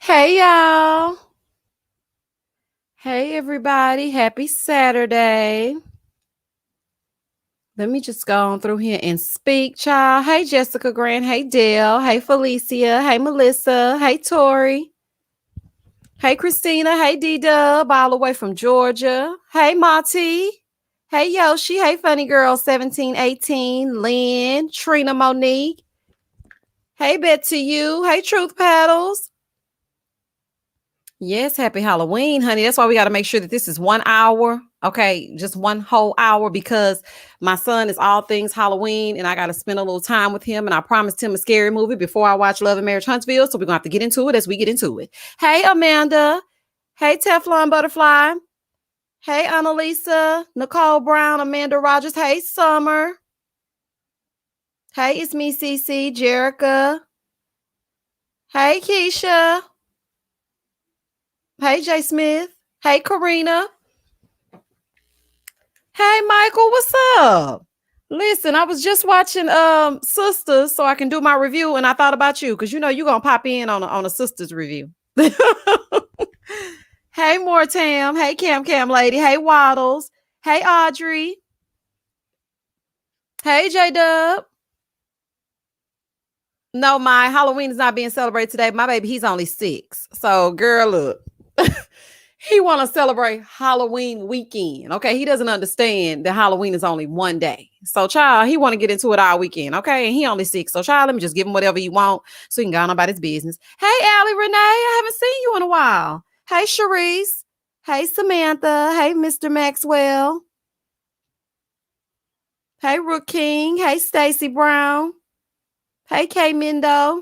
Hey y'all. Hey everybody. Happy Saturday. Let me just go on through here and speak, child. Hey Jessica Grant. Hey Dale. Hey Felicia. Hey Melissa. Hey Tori. Hey Christina. Hey D-Dub, all the way from Georgia. Hey Monty. Hey Yoshi. Hey Funny Girl 1718. Lynn. Trina Monique. Hey Bet to You. Hey Truth Paddles. Yes, happy Halloween, honey. That's why we got to make sure that this is 1 hour. Okay, just one whole hour because my son is all things Halloween and I got to spend a little time with him. And I promised him a scary movie before I watch Love and Marriage Huntsville. So we're going to have to get into it as we get into it. Hey, Amanda. Hey, Teflon Butterfly. Hey, Annalisa. Nicole Brown. Amanda Rogers. Hey, Summer. Hey, it's me, CC. Jerica. Hey, Keisha. Hey, Jay Smith. Hey, Karina. Hey, Michael, what's up? Listen, I was just watching Sisters so I can do my review, and I thought about you because you know you're gonna pop in on a Sisters review. Hey, Mortam. Hey, Cam Lady. Hey, Waddles. Hey, Audrey. Hey, J Dub. No, my Halloween is not being celebrated today. My baby, he's only 6. So, girl, look. He want to celebrate Halloween weekend. Okay. He doesn't understand that Halloween is only one day. So, child, he want to get into it all weekend. Okay. And he only 6. So, child, let me just give him whatever you want so he can go on about his business. Hey, Allie Renee. I haven't seen you in a while. Hey, Sharice. Hey, Samantha. Hey, Mr. Maxwell. Hey, Rook King. Hey, Stacy Brown. Hey, Kay Mendo.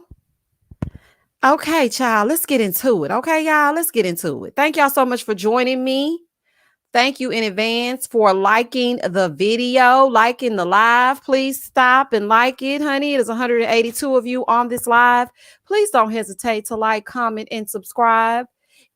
Okay, child, let's get into it. Okay, y'all, let's get into it. Thank y'all so much for joining me. Thank you in advance for liking the video, liking the live. Please stop and like it, honey. It is 182 of you on this live. Please don't hesitate to like, comment, and subscribe.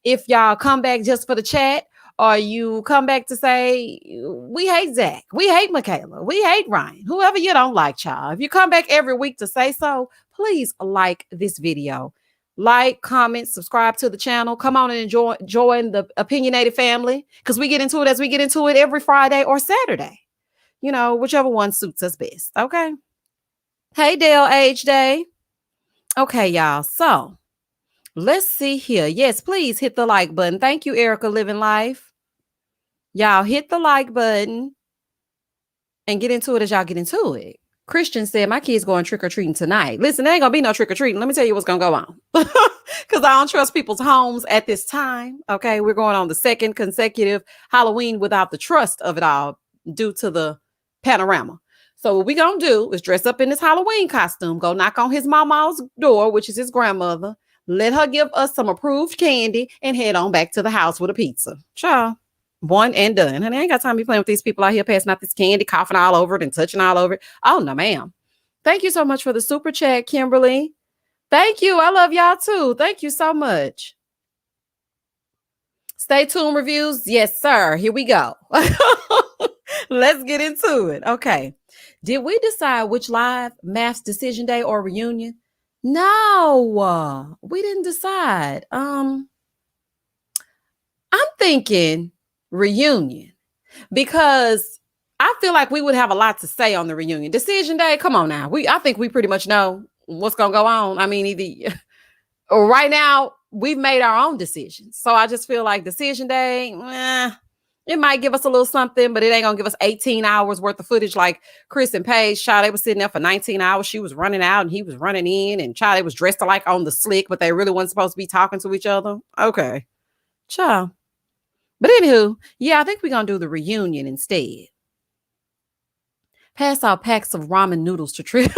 If y'all come back just for the chat, or you come back to say, we hate Zach, we hate Michaela, we hate Ryan, whoever you don't like, child. If you come back every week to say so, please like this video. Like, comment, subscribe to the channel. Come on and join the opinionated family because we get into it as we get into it every Friday or Saturday. You know, whichever one suits us best. Okay. Hey, Dale Age Day. Okay, y'all. So let's see here. Yes, please hit the like button. Thank you, Erica Living Life. Y'all hit the like button and get into it as y'all get into it. Christian said, my kid's going trick-or-treating tonight. Listen, there ain't going to be no trick-or-treating. Let me tell you what's going to go on. Because I don't trust people's homes at this time. Okay, we're going on the second consecutive Halloween without the trust of it all due to the panorama. So what we're going to do is dress up in this Halloween costume, go knock on his mama's door, which is his grandmother, let her give us some approved candy, and head on back to the house with a pizza. Ciao. One and done. Honey, I ain't got time to be playing with these people out here passing out this candy, coughing all over it and touching all over it. Oh, no, ma'am. Thank you so much for the super chat, Kimberly. Thank you. I love y'all too. Thank you so much. Stay tuned reviews. Yes, sir. Here we go. Let's get into it. Okay. Did we decide which live, Mafs decision day or reunion? No, we didn't decide. I'm thinking reunion because I feel like we would have a lot to say on the reunion. Decision day, come on now. I think we pretty much know what's going to go on. I mean, either right now we've made our own decisions. So I just feel like decision day, it might give us a little something, but it ain't going to give us 18 hours worth of footage like Chris and Paige. Child, they were sitting there for 19 hours. She was running out and he was running in, and child, they was dressed alike on the slick, but they really weren't supposed to be talking to each other. Okay. Child. But anywho, yeah, I think we're going to do the reunion instead. Pass out packs of ramen noodles to Trish.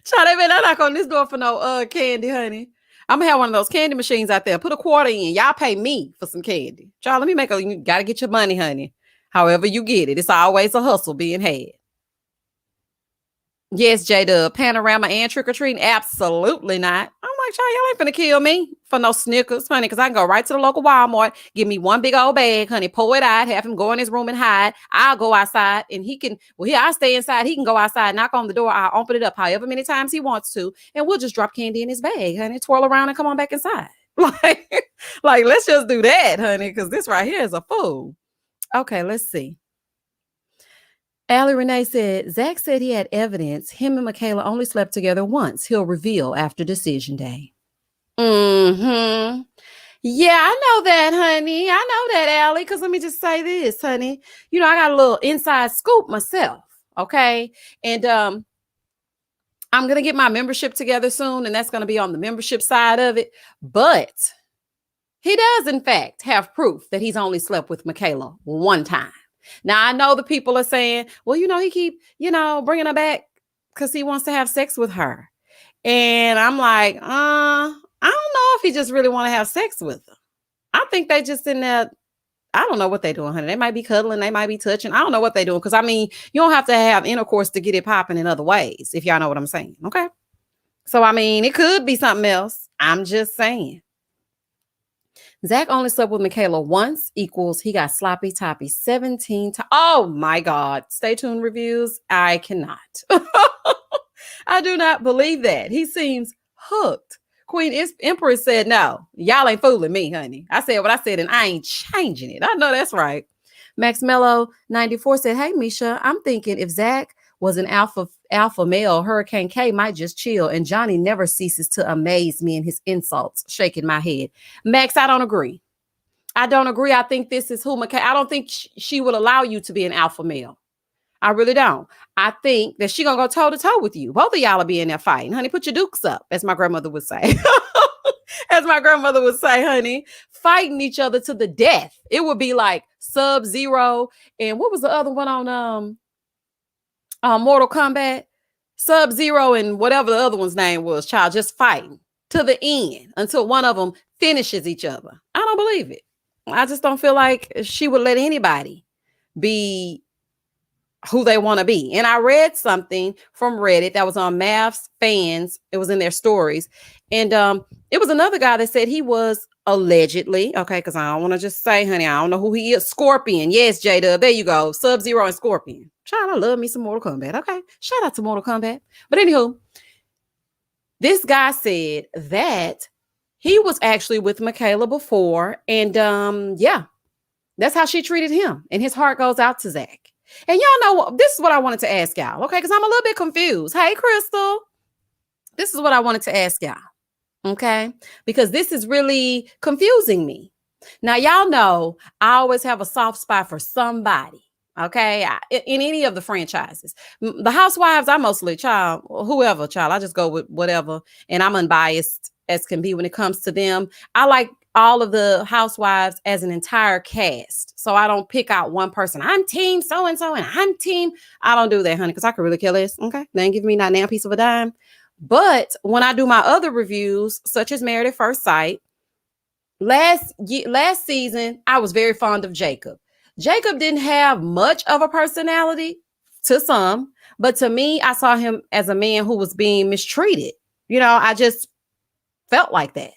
Child, they better not knock on this door for no candy, honey. I'm going to have one of those candy machines out there. Put a quarter in. Y'all pay me for some candy. Child, let me you got to get your money, honey. However you get it. It's always a hustle being had. Yes, J-Dub, panorama and trick-or-treating? Absolutely not. I'm like, child, y'all ain't finna kill me for no Snickers, honey, because I can go right to the local Walmart, give me one big old bag, honey, pull it out, have him go in his room and hide. I'll go outside and he can, I stay inside. He can go outside, knock on the door. I'll open it up however many times he wants to. And we'll just drop candy in his bag, honey, twirl around and come on back inside. Like, let's just do that, honey, because this right here is a fool. Okay, let's see. Allie Renee said, Zach said he had evidence him and Michaela only slept together once. He'll reveal after decision day. Mm-hmm. Yeah, I know that, honey. I know that, Allie, because let me just say this, honey. I got a little inside scoop myself, okay? And I'm going to get my membership together soon, and that's going to be on the membership side of it. But he does, in fact, have proof that he's only slept with Michaela one time. Now, I know the people are saying, well, he keep, bringing her back because he wants to have sex with her. And I'm like, I don't know if he just really want to have sex with her. I think they just in there. I don't know what they're doing, honey. They might be cuddling. They might be touching. I don't know what they're doing. Because, you don't have to have intercourse to get it popping in other ways, if y'all know what I'm saying. Okay. So, it could be something else. I'm just saying. Zach only slept with Michaela once equals he got sloppy toppy 17 times. Oh my God. Stay tuned reviews. I cannot. I do not believe that. He seems hooked. Queen Empress said, no, y'all ain't fooling me, honey. I said what I said and I ain't changing it. I know that's right. Max Mello 94 said, hey, Misha, I'm thinking if Zach was an alpha male, Hurricane K might just chill. And Johnny never ceases to amaze me in his insults. Shaking my head. Max, I don't agree. I think this is who Michaela. I don't think she would allow you to be an alpha male. I really don't. I think that she gonna go toe to toe with you. Both of y'all will be in there fighting. Honey, put your dukes up, as my grandmother would say. Honey, fighting each other to the death. It would be like Sub-Zero and what was the other one on Mortal Kombat? Sub-Zero and whatever the other one's name was, child, just fighting to the end until one of them finishes each other. I don't believe it. I just don't feel like she would let anybody be who they want to be. And I read something from Reddit that was on Mafs fans. It was in their stories. And it was another guy that said he was allegedly, okay, because I don't want to just say, honey, I don't know who he is. Scorpion. Yes, J-Dub. There you go. Sub-Zero and Scorpion. Child, I love me some Mortal Kombat. Okay. Shout out to Mortal Kombat. But anywho, this guy said that he was actually with Michaela before. And yeah, that's how she treated him. And his heart goes out to Zach. And y'all know, this is what I wanted to ask y'all, okay? Because I'm a little bit confused. Hey, Crystal. This is what I wanted to ask y'all, okay? Because this is really confusing me. Now, y'all know I always have a soft spot for somebody, okay? In any of the franchises. The Housewives, I mostly, whoever, I just go with whatever. And I'm unbiased as can be when it comes to them. I like all of the Housewives as an entire cast. So I don't pick out one person. I'm team so-and-so and I'm team. I don't do that, honey, because I could really kill this. Okay. They ain't giving me not a piece of a dime. But when I do my other reviews, such as Married at First Sight, last season, I was very fond of Jacob. Jacob didn't have much of a personality to some, but to me, I saw him as a man who was being mistreated. I just felt like that.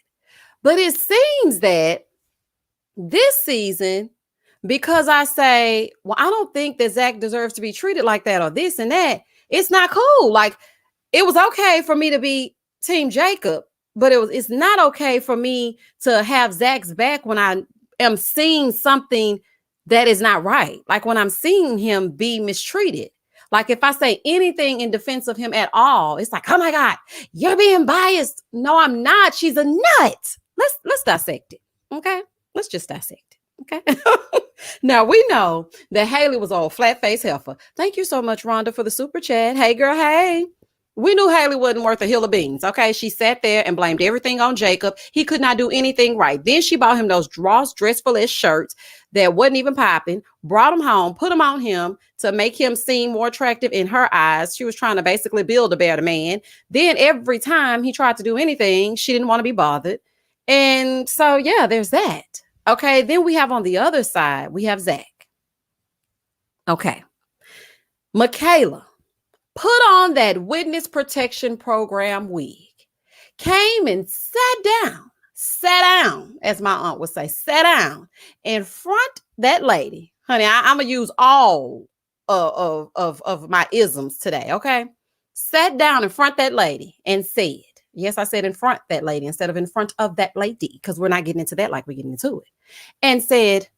But it seems that this season, because I say, well, I don't think that Zach deserves to be treated like that or this and that, it's not cool. Like, it was okay for me to be Team Jacob, but it's not okay for me to have Zach's back when I am seeing something that is not right. Like when I'm seeing him be mistreated. Like if I say anything in defense of him at all, it's like, oh my God, you're being biased. No, I'm not. She's a nut. Let's dissect it. Okay. Let's just dissect it. Okay. Now we know that Haley was all flat face heifer. Thank you so much, Rhonda, for the super chat. Hey girl. Hey. We knew Haley wasn't worth a hill of beans. Okay. She sat there and blamed everything on Jacob. He could not do anything right. Then she bought him those dressful-ish shirts that wasn't even popping, brought him home, put them on him to make him seem more attractive in her eyes. She was trying to basically build a better man. Then every time he tried to do anything, she didn't want to be bothered. And so, yeah, there's that. Okay. Then we have on the other side, we have Zach. Okay. Michaela put on that witness protection program wig, came and sat down, sat down, as my aunt would say, sat down in front that lady. Honey, I'm going to use all of my isms today, okay? Sat down in front that lady and said, yes, I said in front that lady instead of in front of that lady, because we're not getting into that like we're getting into it. And said,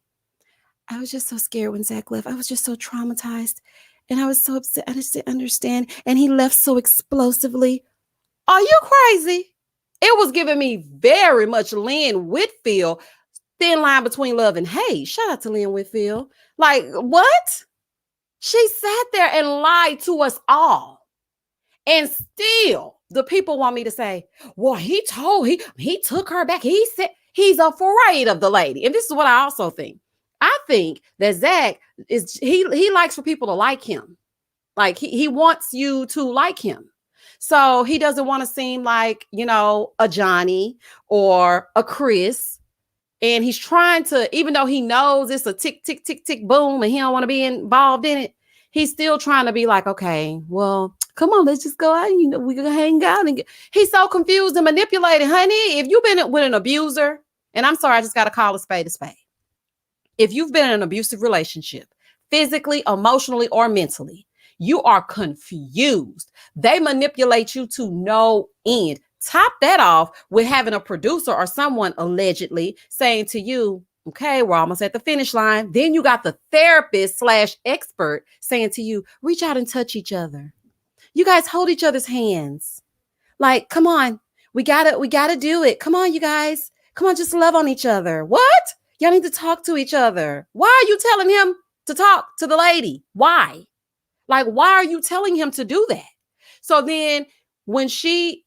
I was just so scared when Zach left. I was just so traumatized. And I was so upset. I just didn't understand. And he left so explosively. Are you crazy? It was giving me very much Lynn Whitfield, thin line between love and hate. Shout out to Lynn Whitfield. Like, what? She sat there and lied to us all. And still, the people want me to say, well, he took her back. He said he's afraid of the lady. And this is what I also think. I think that Zach is, he likes for people to like him. Like he wants you to like him. So he doesn't want to seem like, a Johnny or a Chris. And he's trying to, even though he knows it's a tick, tick, tick, tick, boom, and he don't want to be involved in it, he's still trying to be like, okay, well, come on, let's just go out. We can hang out. He's so confused and manipulated, honey. If you've been with an abuser, and I'm sorry, I just got to call a spade a spade. If you've been in an abusive relationship, physically, emotionally, or mentally, you are confused. They manipulate you to no end. Top that off with having a producer or someone allegedly saying to you, okay, we're almost at the finish line. Then you got the therapist / expert saying to you, reach out and touch each other. You guys hold each other's hands. Like, come on, we gotta do it. Come on, you guys. Come on, just love on each other. What? Y'all need to talk to each other. Why are you telling him to talk to the lady? Why? Like, why are you telling him to do that? So then when he's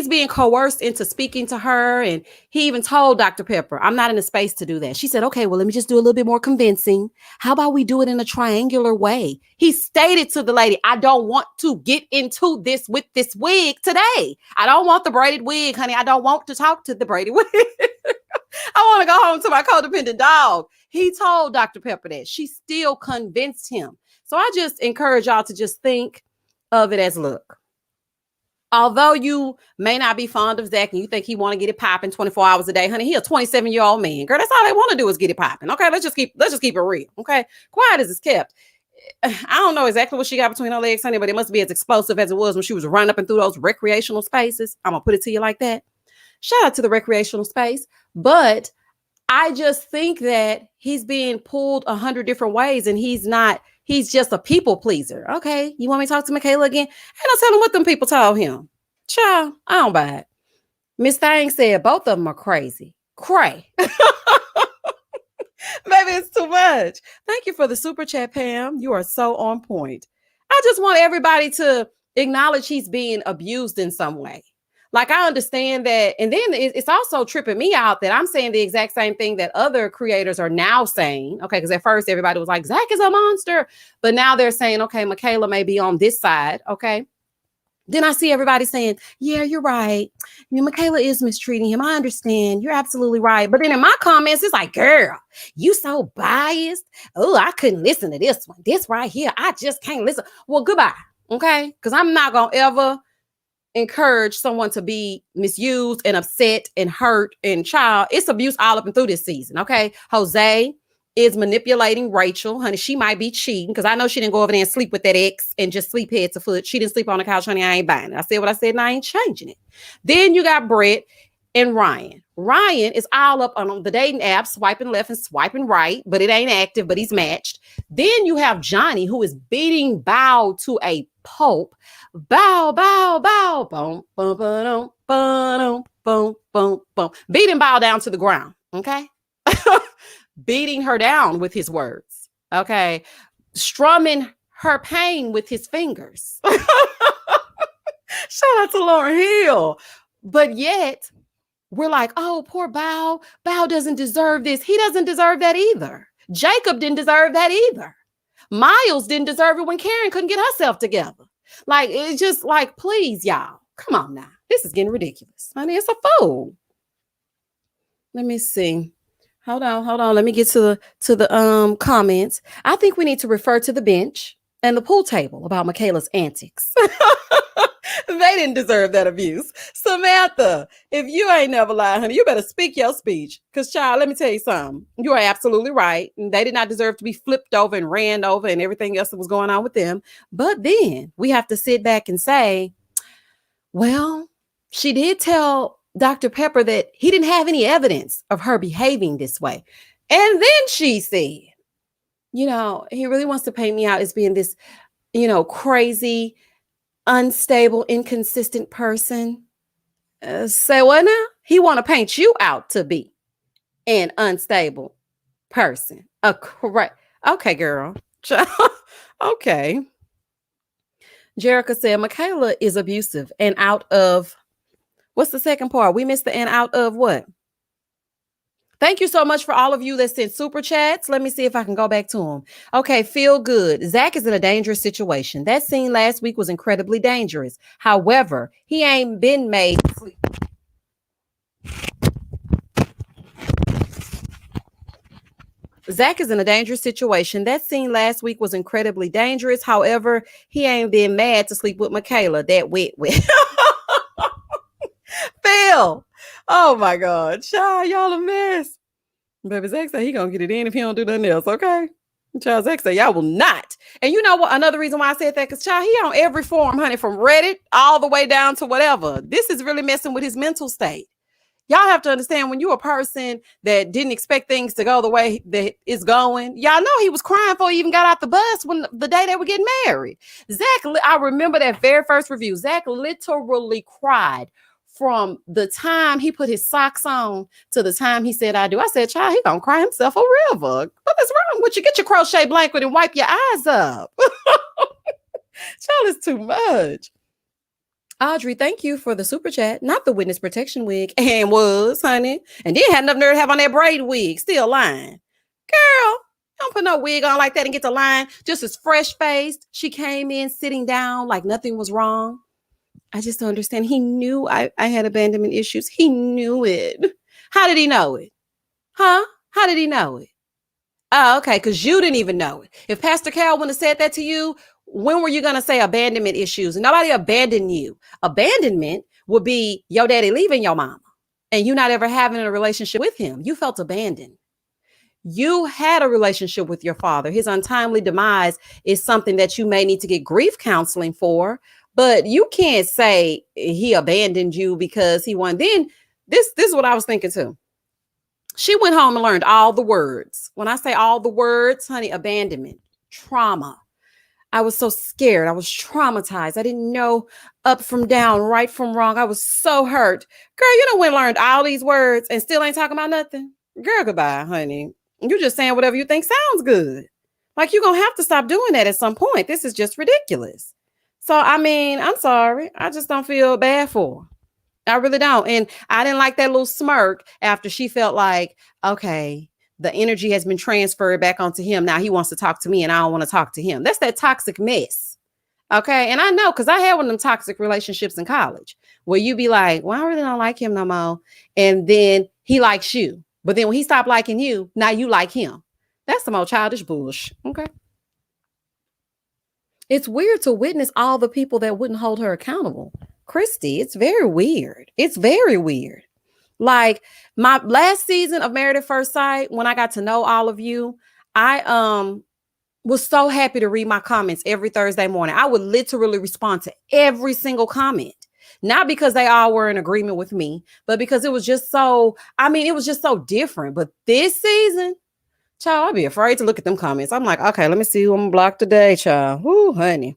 being coerced into speaking to her, and he even told Dr. Pepper, I'm not in a space to do that. She said, okay, well, let me just do a little bit more convincing. How about we do it in a triangular way? He stated to the lady, I don't want to get into this with this wig today. I don't want the braided wig, honey. I don't want to talk to the braided wig. I want to go home to my codependent dog. He told Dr. Pepper that. She still convinced him. So I just encourage y'all to just think of it as, look, although you may not be fond of Zach and you think he want to get it popping 24 hours a day, honey, he a 27-year-old man. Girl, that's all they want to do is get it popping. Okay, let's just keep it real. Okay, quiet as it's kept. I don't know exactly what she got between her legs, honey, but it must be as explosive as it was when she was running up and through those recreational spaces. I'm gonna put it to you like that. Shout out to the recreational space, but I just think that he's being pulled 100 different ways, and he's just a people pleaser. Okay, you want me to talk to Michaela again? And I'll tell him what them people told him. Child, I don't buy it. Miss Thang said both of them are crazy. Cray. Maybe it's too much. Thank you for the super chat, Pam. You are so on point. I just want everybody to acknowledge he's being abused in some way. Like, I understand that. And then it's also tripping me out that I'm saying the exact same thing that other creators are now saying. Okay, because at first everybody was like, Zach is a monster. But now they're saying, okay, Michaela may be on this side. Okay. Then I see everybody saying, yeah, you're right. Michaela is mistreating him. I understand. You're absolutely right. But then in my comments, it's like, girl, you so biased. Oh, I couldn't listen to this one. This right here, I just can't listen. Well, goodbye. Okay. Because I'm not going to ever encourage someone to be misused and upset and hurt and child. It's abuse all up and through this season. Okay. Jose is manipulating Rachel. Honey, she might be cheating because I know she didn't go over there and sleep with that ex and just sleep head to foot. She didn't sleep on the couch, honey. I ain't buying it. I said what I said and I ain't changing it. Then you got Brett and Ryan. Ryan is all up on the dating app, swiping left and swiping right, but it ain't active, but he's matched. Then you have Johnny, who is beating Bow to a pulp. Bow, bow, bow, boom, boom, boom, boom, boom, boom, boom. Beating Bow down to the ground. Okay. Beating her down with his words. Okay. Strumming her pain with his fingers. Shout out to Lauryn Hill. But yet we're like, oh, poor Bow. Bow doesn't deserve this. He doesn't deserve that either. Jacob didn't deserve that either. Miles didn't deserve it when Karen couldn't get herself together. Like, it's just like, please, y'all, come on now. This is getting ridiculous. Honey, it's a fool. Let me see. Hold on. Let me get to the comments. I think we need to refer to the bench and the pool table about Michaela's antics. They didn't deserve that abuse. Samantha, if you ain't never lied, honey, you better speak your speech. Because, child, let me tell you something. You are absolutely right. They did not deserve to be flipped over and ran over and everything else that was going on with them. But then we have to sit back and say, well, she did tell Dr. Pepper that he didn't have any evidence of her behaving this way. And then she said, he really wants to paint me out as being this, crazy, unstable, inconsistent person. Say what now? He want to paint you out to be an unstable person. Okay, girl. Okay. Jerica said Michaela is abusive and out of, what's the second part? We missed the and out of what? Thank you so much for all of you that sent super chats. Let me see if I can go back to them. Okay, feel good. Zach is in a dangerous situation. That scene last week was incredibly dangerous. However, he ain't been made. Zach is in a dangerous situation. That scene last week was incredibly dangerous. However, he ain't been mad to sleep with Michaela. That wet. Phil. Oh my God. Child, y'all a mess. Baby Zach said he gonna get it in if he don't do nothing else, okay? Child, Zach said y'all will not. And you know what? Another reason why I said that, because child, he on every forum, honey, from Reddit all the way down to whatever. This is really messing with his mental state. Y'all have to understand, when you're a person that didn't expect things to go the way that it's going, y'all know he was crying before he even got out the bus when the day they were getting married. Zach, I remember that very first review. Zach literally cried from the time he put his socks on to the time he said, I do. I said, child, he gonna cry himself a river. What is wrong with you? Get your crochet blanket and wipe your eyes up. Child, it's too much. Audrey, thank you for the super chat. Not the witness protection wig. And was, honey. And then had enough nerve to have on that braid wig. Still lying. Girl, don't put no wig on like that and get to lying. Just as fresh-faced. She came in sitting down like nothing was wrong. I just don't understand. He knew I had abandonment issues. He knew it. How did he know it? Huh? How did he know it? Oh, okay, because you didn't even know it. If Pastor Carol wouldn't have said that to you, when were you going to say abandonment issues? Nobody abandoned you. Abandonment would be your daddy leaving your mama and you not ever having a relationship with him. You felt abandoned. You had a relationship with your father. His untimely demise is something that you may need to get grief counseling for, but you can't say he abandoned you because he won. Then this is what I was thinking too. She went home and learned all the words. When I say all the words, honey, abandonment, trauma. I was so scared. I was traumatized. I didn't know up from down, right from wrong. I was so hurt. Girl, you know when learned all these words and still ain't talking about nothing? Girl, goodbye, honey. You're just saying whatever you think sounds good. Like, you're going to have to stop doing that at some point. This is just ridiculous. So, I mean, I'm sorry. I just don't feel bad for her. I really don't. And I didn't like that little smirk after she felt like, okay, the energy has been transferred back onto him. Now he wants to talk to me and I don't want to talk to him. That's that toxic mess. Okay. And I know, because I had one of them toxic relationships in college where you be like, well, I really don't like him no more. And then he likes you. But then when he stopped liking you, now you like him. That's some old childish bullshit. Okay. It's weird to witness all the people that wouldn't hold her accountable. Christy, it's very weird. It's very weird. Like my last season of Married at First Sight, when I got to know all of you, I was so happy to read my comments every Thursday morning. I would literally respond to every single comment. Not because they all were in agreement with me, but because it was just so, it was just so different. But this season, child, I'd be afraid to look at them comments. I'm like, okay, let me see who I'm blocked today, child. Ooh, honey.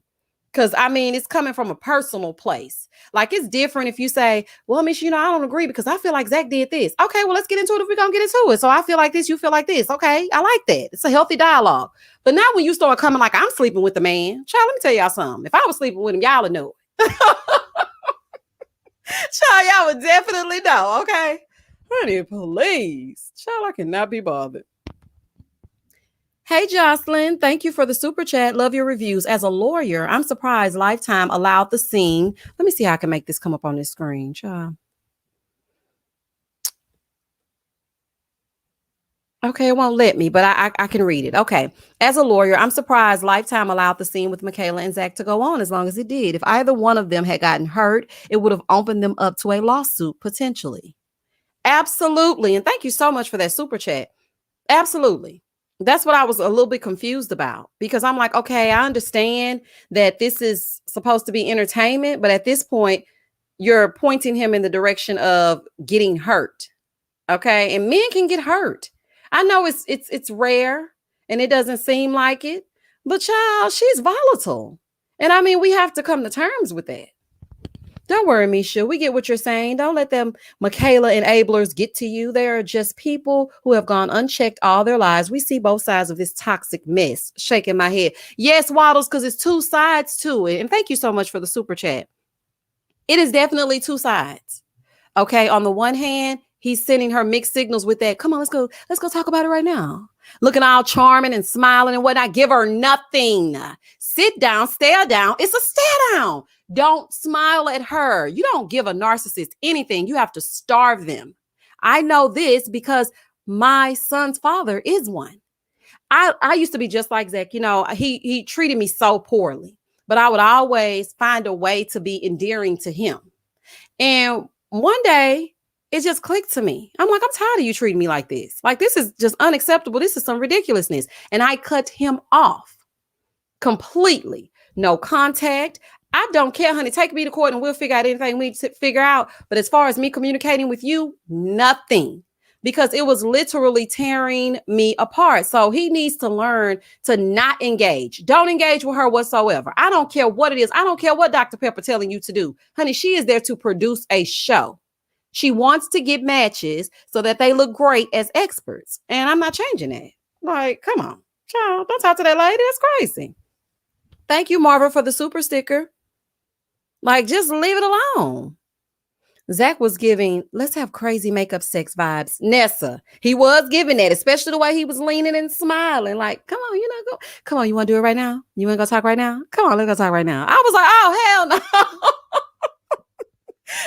Because, it's coming from a personal place. Like, it's different if you say, well, Miss, I don't agree because I feel like Zach did this. Okay, well, let's get into it if we're going to get into it. So I feel like this, you feel like this. Okay, I like that. It's a healthy dialogue. But now when you start coming like I'm sleeping with the man, child, let me tell y'all something. If I was sleeping with him, y'all would know it. Child, y'all would definitely know, okay? Honey, please. Child, I cannot be bothered. Hey, Jocelyn, thank you for the super chat. Love your reviews. As a lawyer, I'm surprised Lifetime allowed the scene. Let me see how I can make this come up on this screen, child. Okay, it won't let me, but I can read it. Okay. As a lawyer, I'm surprised Lifetime allowed the scene with Michaela and Zach to go on as long as it did. If either one of them had gotten hurt, it would have opened them up to a lawsuit potentially. Absolutely. And thank you so much for that super chat. Absolutely. That's what I was a little bit confused about because I'm like, okay, I understand that this is supposed to be entertainment, but at this point, you're pointing him in the direction of getting hurt. Okay. And men can get hurt. I know it's rare and it doesn't seem like it, but child, she's volatile. And I mean, we have to come to terms with that. Don't worry, Misha. We get what you're saying. Don't let them Michaela enablers get to you. They are just people who have gone unchecked all their lives. We see both sides of this toxic mess. Shaking my head. Yes, Waddles, because it's two sides to it. And thank you so much for the super chat. It is definitely two sides. Okay. On the one hand, he's sending her mixed signals with that. Come on, let's go talk about it right now. Looking all charming and smiling and whatnot. Give her nothing. Sit down, stare down. It's a stare down. Don't smile at her. You don't give a narcissist anything. You have to starve them. I know this because my son's father is one. I used to be just like Zach. You know, he treated me so poorly, but I would always find a way to be endearing to him. And one day it just clicked to me. I'm like, I'm tired of you treating me like this. Like, this is just unacceptable. This is some ridiculousness. And I cut him off completely. No contact. I don't care, honey. Take me to court and we'll figure out anything we need to figure out. But as far as me communicating with you, nothing. Because it was literally tearing me apart. So he needs to learn to not engage. Don't engage with her whatsoever. I don't care what it is. I don't care what Dr. Pepper telling you to do. Honey, she is there to produce a show. She wants to get matches so that they look great as experts. And I'm not changing that. Like, come on, child, don't talk to that lady. That's crazy. Thank you, Marva, for the super sticker. Like, just leave it alone. Zach was giving, let's have crazy makeup sex vibes. Nessa, he was giving that, especially the way he was leaning and smiling. Like, come on, come on, you want to do it right now? You want to go talk right now? Come on, let's go talk right now. I was like, oh, hell no.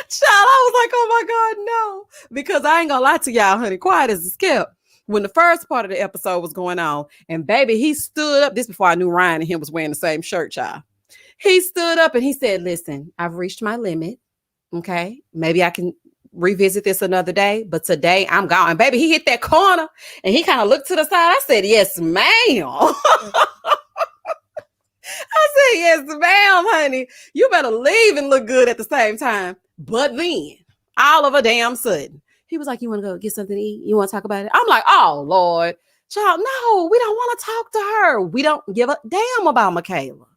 Child, I was like, oh my God, no. Because I ain't gonna lie to y'all, honey, quiet as a skip. When the first part of the episode was going on, and baby, he stood up. This before I knew Ryan and him was wearing the same shirt, y'all. He stood up and he said, listen, I've reached my limit. Okay, maybe I can revisit this another day, but today I'm gone. And baby, he hit that corner and he kind of looked to the side. I said, yes, ma'am. I said, yes, ma'am, honey. You better leave and look good at the same time. But then, all of a damn sudden, he was like, you want to go get something to eat? You want to talk about it? I'm like, oh, Lord. Child, no, we don't want to talk to her. We don't give a damn about Michaela.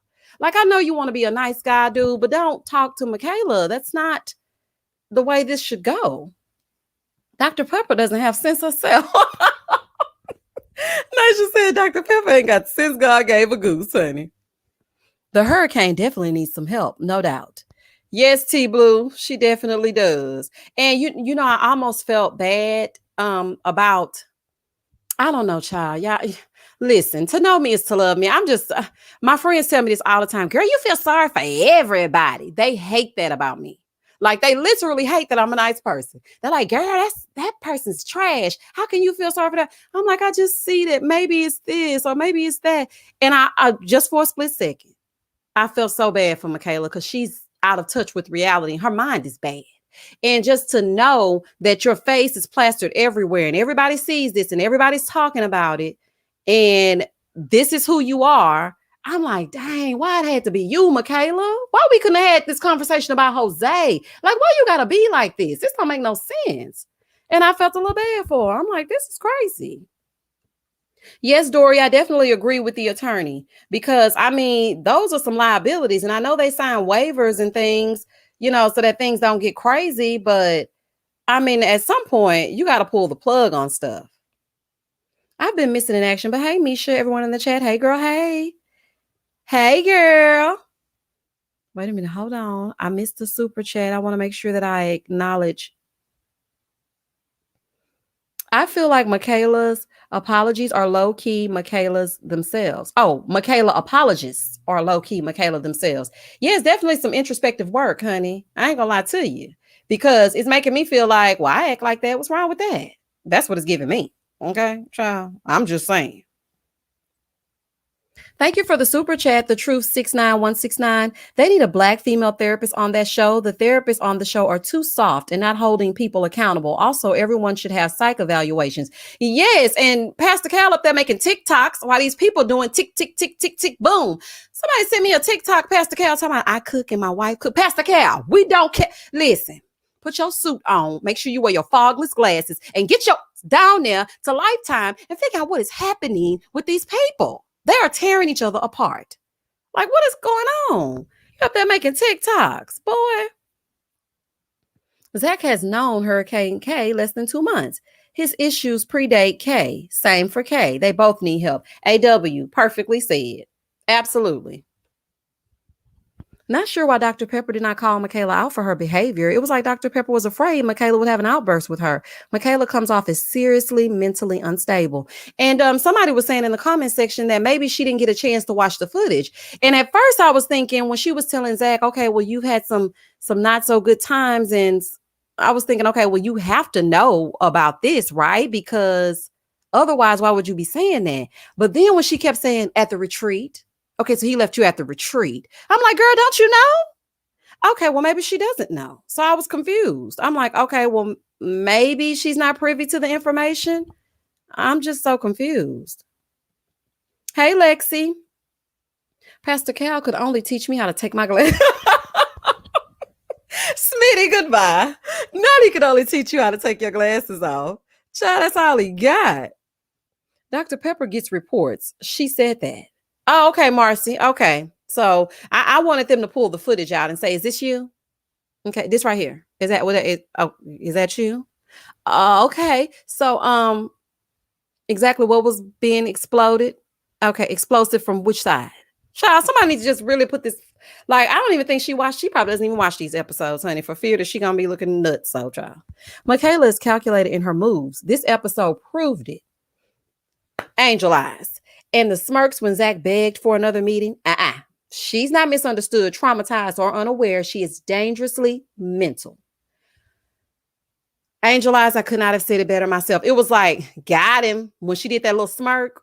Like, I know you want to be a nice guy, dude, but don't talk to Michaela. That's not the way this should go. Dr. Pepper doesn't have sense of self. Nisha said Dr. Pepper ain't got sense God gave a goose, honey. The hurricane definitely needs some help, no doubt. Yes, T Blue, she definitely does. And you know, I almost felt bad about, I don't know, child. Yeah, listen, to know me is to love me. I'm just, my friends tell me this all the time. Girl, you feel sorry for everybody. They hate that about me. Like, they literally hate that I'm a nice person. They're like, girl, that person's trash. How can you feel sorry for that? I'm like, I just see that maybe it's this or maybe it's that. And I just for a split second, I felt so bad for Michaela because she's out of touch with reality. Her mind is bad. And just to know that your face is plastered everywhere and everybody sees this and everybody's talking about it and this is who you are. I'm like, dang, why it had to be you, Michaela? Why we couldn't have had this conversation about Jose? Like, why you gotta be like this? This don't make no sense. And I felt a little bad for her. I'm like, this is crazy. Yes, Dory, I definitely agree with the attorney because, I mean, those are some liabilities. And I know they sign waivers and things, you know, so that things don't get crazy. But, I mean, at some point, you got to pull the plug on stuff. I've been missing in action. But, hey, Misha, everyone in the chat. Hey, girl, hey. Hey, girl. Wait a minute. Hold on. I missed the super chat. I want to make sure that I acknowledge. I feel like Michaela's apologies are low-key Michaela's themselves. Oh, Michaela apologists are low-key Michaela themselves. Yeah, it's definitely some introspective work, honey. I ain't gonna lie to you because it's making me feel like, well, I act like that. What's wrong with that? That's what it's giving me. Okay, child. I'm just saying. Thank you for the super chat, the truth 69169. They need a black female therapist on that show. The therapists on the show are too soft and not holding people accountable. Also, everyone should have psych evaluations. Yes, and Pastor Cal up there making TikToks while these people doing tick, tick, tick, tick, tick, boom. Somebody sent me a TikTok, Pastor Cal, talking about I cook and my wife cook. Pastor Cal, we don't care. Listen, put your suit on. Make sure you wear your fogless glasses and get your down there to Lifetime and figure out what is happening with these people. They are tearing each other apart. Like, what is going on? You up there making TikToks, boy. Zach has known Hurricane K less than 2 months. His issues predate K. Same for K. They both need help. AW, perfectly said. Absolutely. Not sure why Dr. Pepper did not call Michaela out for her behavior. It was like Dr. Pepper was afraid Michaela would have an outburst with her. Michaela comes off as seriously mentally unstable. And somebody was saying in the comment section that maybe she didn't get a chance to watch the footage. And at first I was thinking when she was telling Zach, okay, well, you've had some not so good times. And I was thinking, okay, well, you have to know about this, right? Because otherwise, why would you be saying that? But then when she kept saying at the retreat, okay, so he left you at the retreat. I'm like, girl, don't you know? Okay, well, maybe she doesn't know. So I was confused. I'm like, okay, well, maybe she's not privy to the information. I'm just so confused. Hey, Lexi. Pastor Cal could only teach me how to take my glasses. Smitty, goodbye. Now he could only teach you how to take your glasses off. Child, that's all he got. Dr. Pepper gets reports. She said that. Oh, okay, Marcy. Okay. So I wanted them to pull the footage out and say, is this you? Okay, this right here. Is that what it is? Oh, is that you? Okay. So exactly what was being exploded? Okay, explosive from which side? Child, somebody needs to just really put this. Like, I don't even think she probably doesn't even watch these episodes, honey, for fear that she gonna be looking nuts. So, child. Michaela is calculated in her moves. This episode proved it. Angel eyes. And the smirks when Zach begged for another meeting. She's not misunderstood, traumatized, or unaware. She is dangerously mental. Angel eyes, I could not have said it better myself. It was like, got him when she did that little smirk.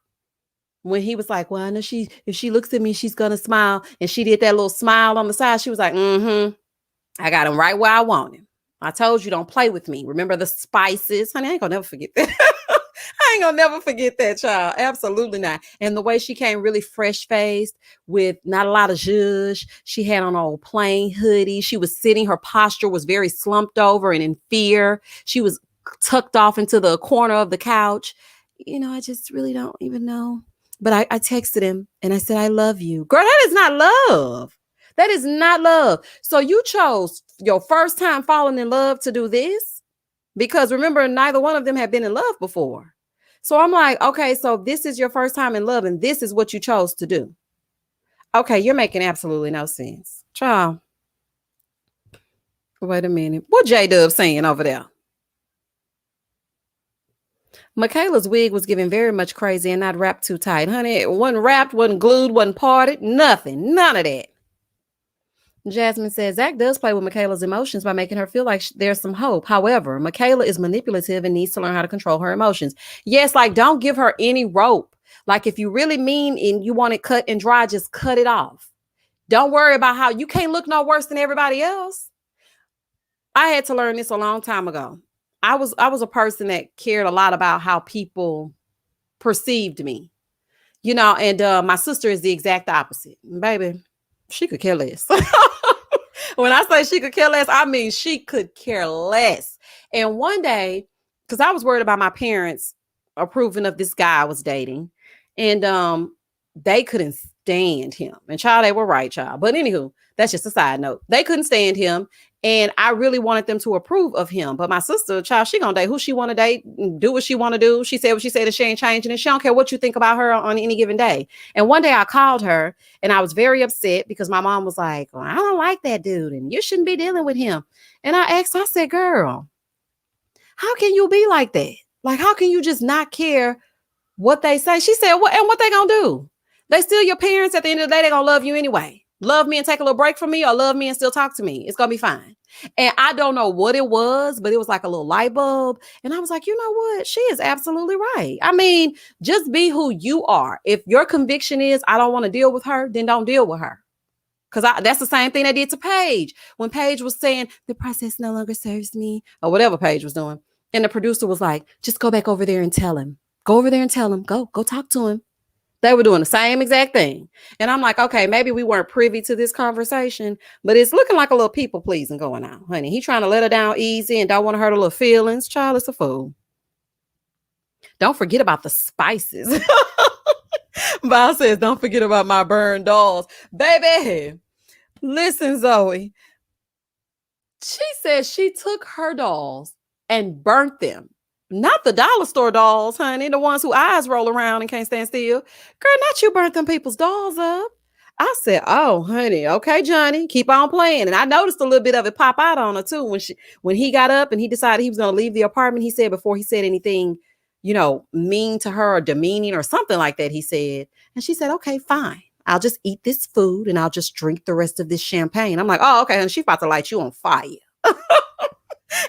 When he was like, well, I know if she looks at me, she's going to smile. And she did that little smile on the side. She was like, I got him right where I want him. I told you, don't play with me. Remember the spices? Honey, I ain't going to never forget that. I ain't gonna never forget that, child. Absolutely not. And the way she came really fresh-faced with not a lot of zhuzh. She had on an old plain hoodie. She was sitting, her posture was very slumped over and in fear. She was tucked off into the corner of the couch. You know, I just really don't even know. But I texted him and I said, I love you. Girl, that is not love. That is not love. So you chose your first time falling in love to do this? Because remember, neither one of them had been in love before. So I'm like, okay, so this is your first time in love and this is what you chose to do. Okay, you're making absolutely no sense. Child. Wait a minute. What J-Dub saying over there? Michaela's wig was giving very much crazy and not wrapped too tight. Honey, it wasn't wrapped, wasn't glued, wasn't parted. Nothing. None of that. Jasmine says, Zach does play with Michaela's emotions by making her feel like there's some hope. However, Michaela is manipulative and needs to learn how to control her emotions. Yes, like don't give her any rope. Like if you really mean and you want it cut and dry, just cut it off. Don't worry about how you can't look no worse than everybody else. I had to learn this a long time ago. I was a person that cared a lot about how people perceived me. You know, and my sister is the exact opposite. Baby, she could care less. When I say she could care less, I mean she could care less. And one day, because I was worried about my parents approving of this guy I was dating, and they couldn't stand him. And child, they were right, child. But anywho, that's just a side note. They couldn't stand him. And I really wanted them to approve of him. But my sister, child, she gonna date who she want to date, do what she want to do. She said what she said, and she ain't changing. And she don't care what you think about her on any given day. And one day I called her and I was very upset because my mom was like, well, I don't like that dude and you shouldn't be dealing with him. And I asked her, I said, girl, how can you be like that? Like, how can you just not care what they say? She said, what they gonna do? They still your parents. At the end of the day, they gonna love you anyway. Love me and take a little break from me, or love me and still talk to me. It's gonna be fine. And I don't know what it was, but it was like a little light bulb. And I was like, you know what? She is absolutely right. I mean, just be who you are. If your conviction is, I don't want to deal with her, then don't deal with her. Because that's the same thing they did to Paige. When Paige was saying, the process no longer serves me, or whatever Paige was doing. And the producer was like, just go back over there and tell him. Go over there and tell him. Go talk to him. They were doing the same exact thing. And I'm like, okay, maybe we weren't privy to this conversation, but it's looking like a little people pleasing going on, honey. He trying to let her down easy and don't want to hurt her little feelings. Child, it's a fool. Don't forget about the spices. Val says, don't forget about my burned dolls. Baby, listen, Zoe. She said she took her dolls and burnt them. Not the dollar store dolls, honey. The ones who eyes roll around and can't stand still. Girl, not you burnt them people's dolls up. I said, oh, honey, okay, Johnny, keep on playing. And I noticed a little bit of it pop out on her too when he got up and he decided he was going to leave the apartment. He said before he said anything, mean to her or demeaning or something like that, he said. And she said, okay, fine. I'll just eat this food and I'll just drink the rest of this champagne. I'm like, oh, okay, honey, she's about to light you on fire.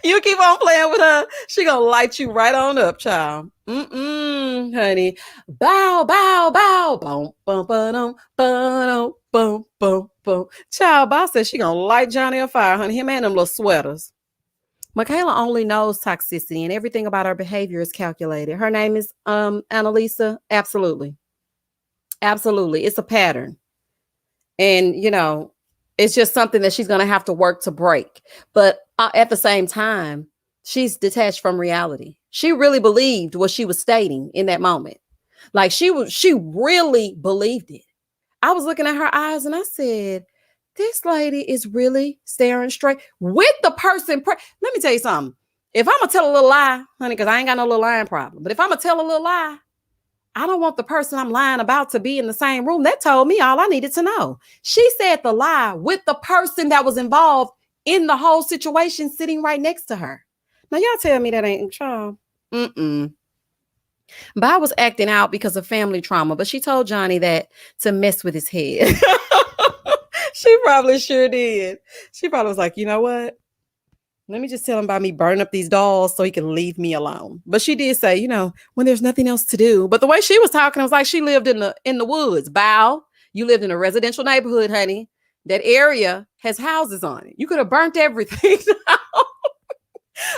You keep on playing with her, she gonna light you right on up, child. Honey. Bow, bow, bow. Boom, boom, boom, boom, boom, boom, boom. Child, boss said she gonna light Johnny on fire, honey. Him and them little sweaters. Michaela only knows toxicity and everything about her behavior is calculated. Her name is Annalisa. Absolutely. Absolutely. It's a pattern. And, it's just something that she's going to have to work to break. But at the same time, she's detached from reality. She really believed what she was stating in that moment. Like she really believed it. I was looking at her eyes and I said, this lady is really staring straight with the person. Let me tell you something. If I'm going to tell a little lie, honey, because I ain't got no little lying problem. But if I'm going to tell a little lie, I don't want the person I'm lying about to be in the same room. That told me all I needed to know. She said the lie with the person that was involved in the whole situation sitting right next to her. Now, y'all tell me that ain't true. Ba was acting out because of family trauma, but she told Johnny that to mess with his head. She probably sure did. She probably was like, you know what? Let me just tell him about me burning up these dolls so he can leave me alone. But she did say, when there's nothing else to do. But the way she was talking, it was like she lived in the woods. Bow, you lived in a residential neighborhood, honey. That area has houses on it. You could have burnt everything down.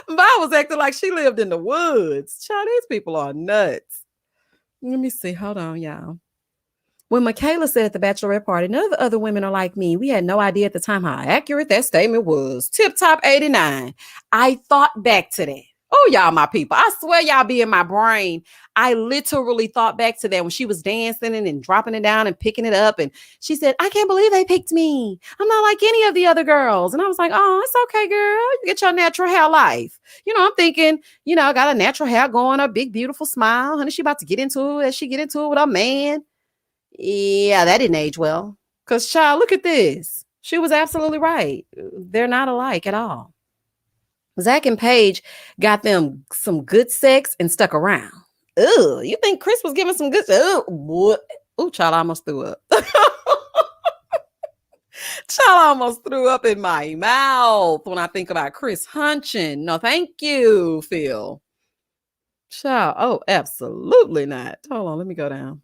Bow was acting like she lived in the woods. Child, these people are nuts. Let me see. Hold on, y'all. When Michaela said at the bachelorette party, none of the other women are like me. We had no idea at the time how accurate that statement was. Tip top 89. I thought back to that. Oh, y'all, my people. I swear y'all be in my brain. I literally thought back to that when she was dancing and dropping it down and picking it up. And she said, I can't believe they picked me. I'm not like any of the other girls. And I was like, oh, it's okay, girl. You get your natural hair life. I'm thinking, I got a natural hair going, a big, beautiful smile. Honey, she about to get into it as she get into it with her man. Yeah, that didn't age well. Because, child, look at this. She was absolutely right. They're not alike at all. Zach and Paige got them some good sex and stuck around. Ugh, you think Chris was giving some good sex? What? Ooh, child, I almost threw up. Child, I almost threw up in my mouth when I think about Chris hunching. No, thank you, Phil. Child, oh, absolutely not. Hold on, let me go down.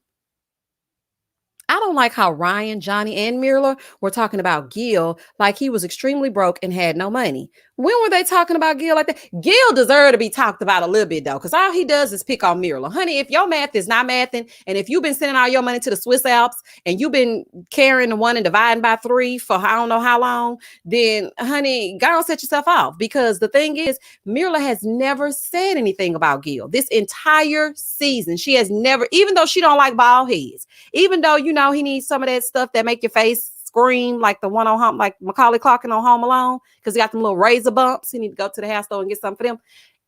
I don't like how Ryan, Johnny, and Mirla were talking about Gil like he was extremely broke and had no money. When were they talking about Gil like that? Gil deserved to be talked about a little bit, though, because all he does is pick on Mirla. Honey, if your math is not mathing, and if you've been sending all your money to the Swiss Alps, and you've been carrying the one and dividing by 3 for I don't know how long, then, honey, go and set yourself off. Because the thing is, Mirla has never said anything about Gil. This entire season, she has never, even though she don't like bald heads, even though, he needs some of that stuff that make your face scream like the one on home, like Macaulay Culkin on Home Alone, because he got them little razor bumps. He need to go to the hair store and get something for them.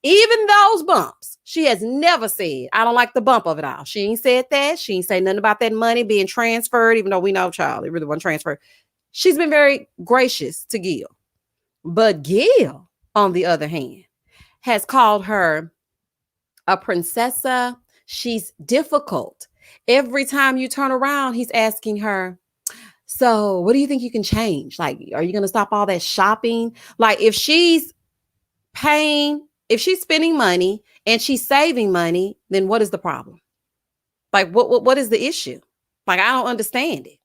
Even those bumps, she has never said, I don't like the bump of it all. She ain't said that. She ain't say nothing about that money being transferred, even though we know, child, it really wasn't transferred. She's been very gracious to Gil. But Gil, on the other hand, has called her a princessa. She's difficult. Every time you turn around, he's asking her, So what do you think you can change? Like, are you going to stop all that shopping? Like, if she's spending money and she's saving money, then what is the problem? Like, what is the issue? Like, I don't understand it.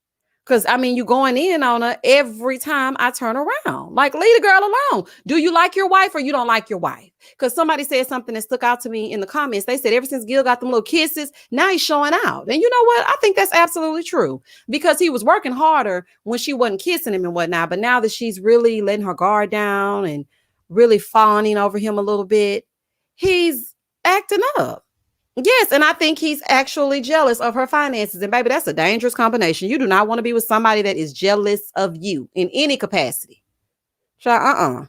Cause I mean, you going in on her every time I turn around. Like, leave the girl alone. Do you like your wife or you don't like your wife? Because somebody said something that stuck out to me in the comments. They said ever since Gil got them little kisses, now he's showing out. And you know what? I think that's absolutely true. Because he was working harder when she wasn't kissing him and whatnot. But now that she's really letting her guard down and really fawning over him a little bit, he's acting up. Yes, and I think he's actually jealous of her finances. And baby, that's a dangerous combination. You do not want to be with somebody that is jealous of you in any capacity. So,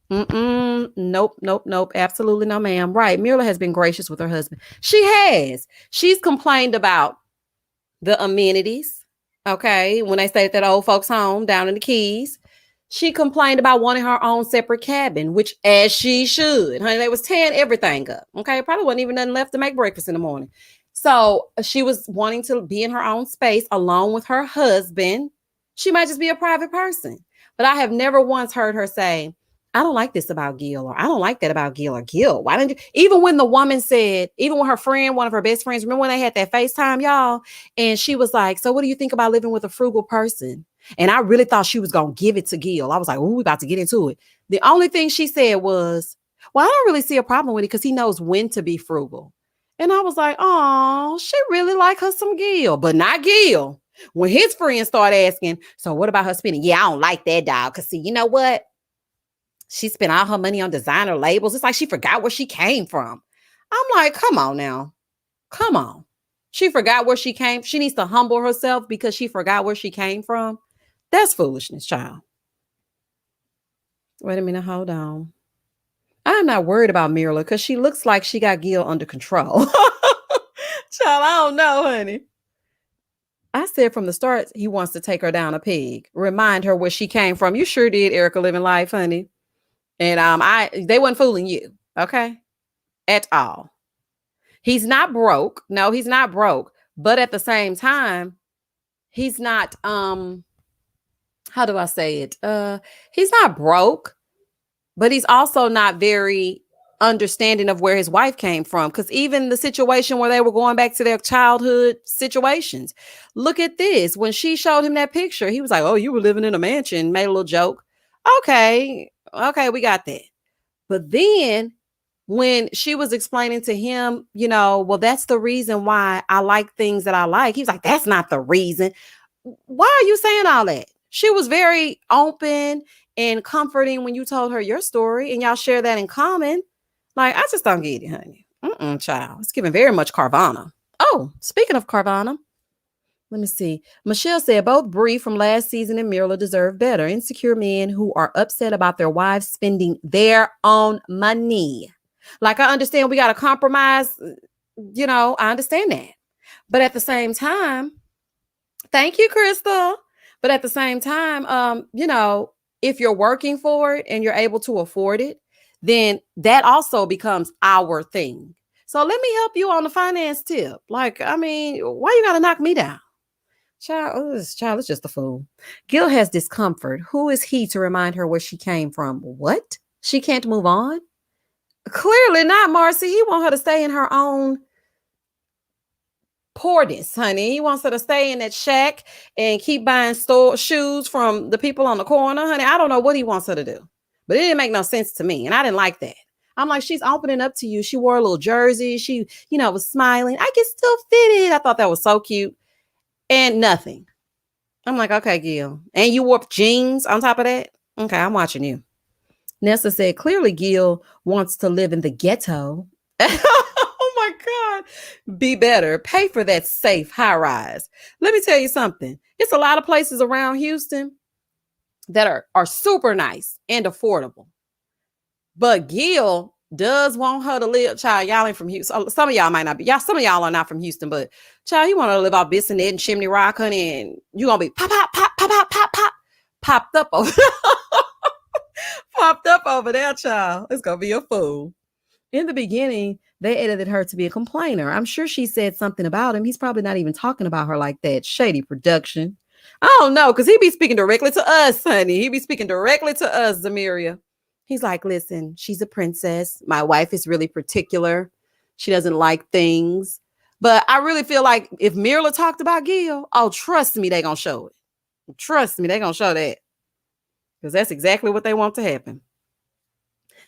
nope. Absolutely no, ma'am. Right. Mirla has been gracious with her husband. She has. She's complained about the amenities. Okay. When they stayed at that old folks' home down in the Keys. She complained about wanting her own separate cabin, which as she should. Honey, they was tearing everything up. Okay. Probably wasn't even nothing left to make breakfast in the morning. So she was wanting to be in her own space alone with her husband. She might just be a private person. But I have never once heard her say, I don't like this about Gil, or I don't like that about Gil, or Gil, why didn't you? Even when the woman said, even when her friend, one of her best friends, remember when they had that FaceTime, y'all? And she was like, so what do you think about living with a frugal person? And I really thought she was going to give it to Gil. I was like, we about to get into it. The only thing she said was, well, I don't really see a problem with it because he knows when to be frugal. And I was like, oh, she really like her some Gil, but not Gil. When his friends start asking, so what about her spending? Yeah, I don't like that, dog. Because see, you know what? She spent all her money on designer labels. It's like she forgot where she came from. I'm like, come on now. Come on. She forgot where she came. She needs to humble herself because she forgot where she came from. That's foolishness, child. Wait a minute. Hold on. I'm not worried about Mirla because she looks like she got Gil under control. Child, I don't know, honey. I said from the start, he wants to take her down a peg. Remind her where she came from. You sure did, Erica Living Life, honey. And they wasn't fooling you, okay? At all. He's not broke. No, he's not broke. But at the same time, he's not how do I say it? He's not broke, but he's also not very understanding of where his wife came from. Because even the situation where they were going back to their childhood situations, look at this. When she showed him that picture, he was like, oh, you were living in a mansion, made a little joke. Okay, we got that. But then when she was explaining to him, well, that's the reason why I like things that I like. He was like, that's not the reason. Why are you saying all that? She was very open and comforting when you told her your story and y'all share that in common. Like, I just don't get it, honey. Child. It's giving very much Carvana. Oh, speaking of Carvana, let me see. Michelle said both Bree from last season and Mirla deserve better. Insecure men who are upset about their wives spending their own money. Like, I understand we got to compromise. I understand that. But at the same time, thank you, Crystal. But at the same time, if you're working for it and you're able to afford it, then that also becomes our thing. So let me help you on the finance tip. Like, I mean, why you got to knock me down? Child is just a fool. Gil has discomfort. Who is he to remind her where she came from? What? She can't move on? Clearly not, Marcy. He wants her to stay in her own poorness, honey. He wants her to stay in that shack and keep buying shoes from the people on the corner, honey. I don't know what he wants her to do, but it didn't make no sense to me, and I didn't like that. I'm like, she's opening up to you. She wore a little jersey. She, was smiling. I can still fit it. I thought that was so cute. And nothing. I'm like, okay, Gil. And you wore jeans on top of that? Okay, I'm watching you. Nessa said, clearly Gil wants to live in the ghetto. Oh my God. Be better. Pay for that safe high rise. Let me tell you something. It's a lot of places around Houston that are super nice and affordable. But Gil does want her to live. Child, y'all ain't from Houston. Some of y'all might not be. Some of y'all are not from Houston, but child, you want to live off Bissonnet and Chimney Rock, honey, and you gonna be pop, popped up over popped up over there, child. It's gonna be a fool. In the beginning, they edited her to be a complainer. I'm sure she said something about him. He's probably not even talking about her like that. Shady production. I don't know, because he be speaking directly to us, honey. He be speaking directly to us, Zamiria. He's like, listen, she's a princess. My wife is really particular. She doesn't like things. But I really feel like if Mirla talked about Gil, oh, trust me, they gonna show it. Trust me, they gonna show that. Because that's exactly what they want to happen.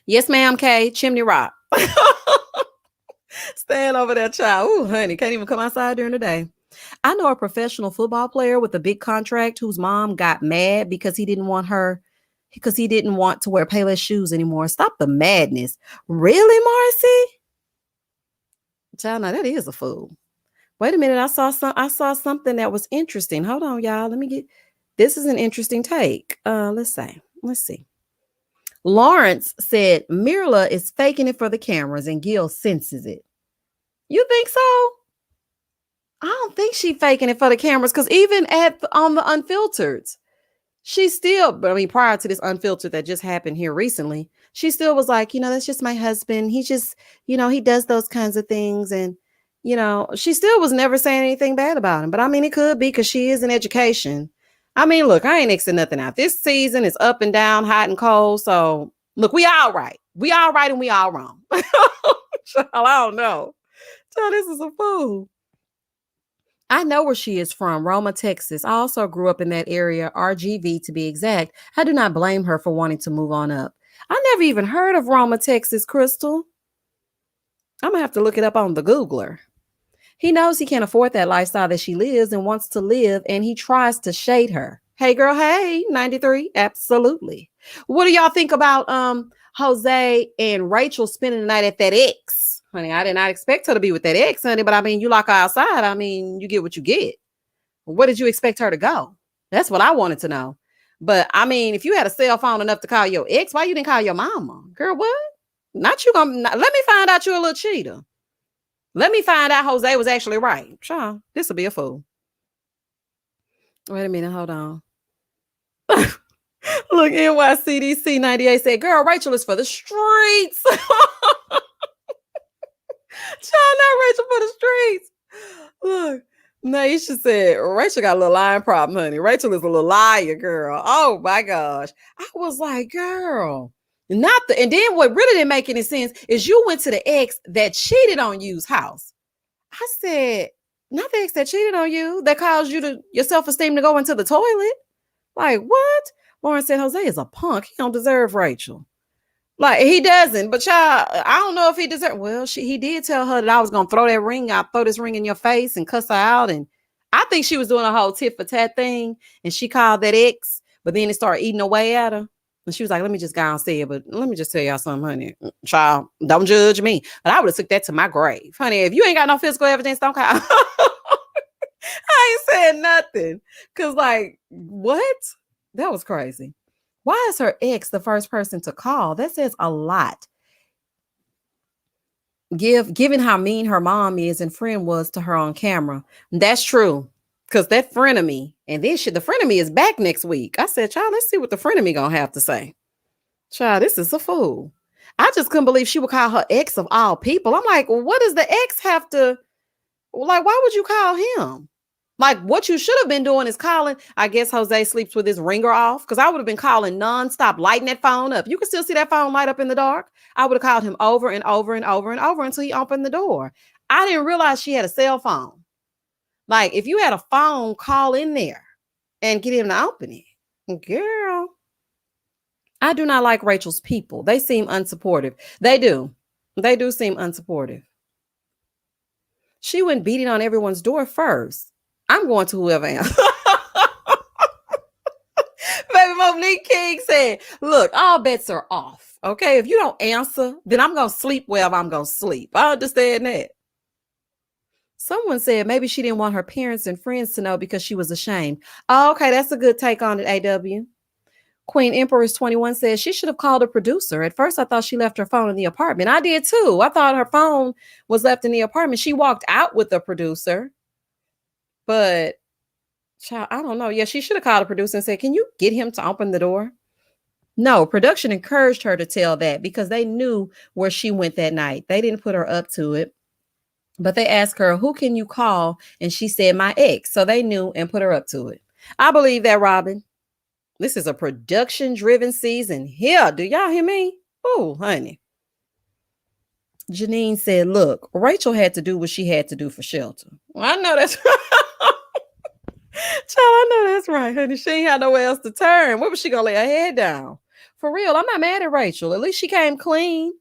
Yes, ma'am, Kay. Chimney Rock. Stand over there, child. Ooh, honey, can't even come outside during the day. I know a professional football player with a big contract whose mom got mad because he didn't want to wear Payless shoes anymore. Stop the madness. Really, Marcy? Child, now that is a fool. Wait a minute. I saw something that was interesting. Hold on, y'all. This is an interesting take. Let's see. Lawrence said Mirla is faking it for the cameras and Gil senses it. You think so? I don't think she faking it for the cameras, because even on the Unfiltered, she still, but I mean, prior to this Unfiltered that just happened here recently, she still was like, that's just my husband. He just, he does those kinds of things. And, she still was never saying anything bad about him. But I mean, it could be because she is in education. I mean, look, I ain't Xing nothing out. This season is up and down, hot and cold. So look, we all right. We all right and we all wrong. I don't know. So this is a fool. I know where she is from, Roma, Texas. I also grew up in that area, RGV to be exact. I do not blame her for wanting to move on up. I never even heard of Roma, Texas, Crystal. I'm going to have to look it up on the Googler. He knows he can't afford that lifestyle that she lives and wants to live, and he tries to shade her. Hey, girl, hey, 93, absolutely. What do y'all think about Jose and Rachel spending the night at that X? Honey, I did not expect her to be with that ex, honey, but I mean, you lock her outside. I mean, you get what you get. Where did you expect her to go? That's what I wanted to know. But I mean, if you had a cell phone enough to call your ex, why you didn't call your mama? Girl, what? Let me find out you're a little cheater. Let me find out Jose was actually right. Child, this will be a fool. Wait a minute, hold on. Look, NYCDC 98 said, girl, Rachel is for the streets. Child, not Rachel for the streets. Look, Naisha said, Rachel got a little lying problem, honey. Rachel is a little liar, girl. Oh my gosh. I was like, girl, and then what really didn't make any sense is you went to the ex that cheated on you's house. I said, not the ex that cheated on you, that caused your self-esteem to go into the toilet. Like, what? Lauren said, Jose is a punk. He don't deserve Rachel. Like, he doesn't, but y'all, I don't know if he deserved. Well, he did tell her that I was gonna throw that ring. I'll throw this ring in your face and cuss her out. And I think she was doing a whole tit for tat thing, and she called that ex, but then it started eating away at her. And she was like, let me just go and say it, but let me just tell y'all something, honey. Child, don't judge me. But I would have took that to my grave. Honey, if you ain't got no physical evidence, don't call. I ain't saying nothing. Cause like, what? That was crazy. Why is her ex the first person to call? That says a lot. Given how mean her mom is and friend was to her on camera. That's true. Because that frenemy, and then the frenemy is back next week. I said, child, let's see what the frenemy gonna have to say. Child, this is a fool. I just couldn't believe she would call her ex of all people. I'm like, well, what does the ex have to, like, why would you call him? Like, what you should have been doing is calling. I guess Jose sleeps with his ringer off, because I would have been calling nonstop, lighting that phone up. You can still see that phone light up in the dark. I would have called him over and over and over and over until he opened the door. I didn't realize she had a cell phone. Like, if you had a phone, call in there and get him to open it. Girl, I do not like Rachel's people. They seem unsupportive. They do. They do seem unsupportive. She went beating on everyone's door first. I'm going to whoever answers. Baby Monique King said, look, all bets are off. Okay, if you don't answer, then I'm going to sleep wherever I'm going to sleep. I understand that. Someone said maybe she didn't want her parents and friends to know because she was ashamed. Oh, okay, that's a good take on it, AW. Queen Empress 21 says she should have called a producer. At first, I thought she left her phone in the apartment. I did too. I thought her phone was left in the apartment. She walked out with the producer. But, child, I don't know. Yeah, she should have called a producer and said, can you get him to open the door? No, production encouraged her to tell that because they knew where she went that night. They didn't put her up to it. But they asked her, who can you call? And she said, my ex. So they knew and put her up to it. I believe that, Robin. This is a production-driven season here. Do y'all hear me? Oh, honey. Janine said, look, Rachel had to do what she had to do for shelter. Well, I know that's Child, I know that's right, honey. She ain't had nowhere else to turn. Where was she gonna lay her head down? For real, I'm not mad at Rachel. At least she came clean.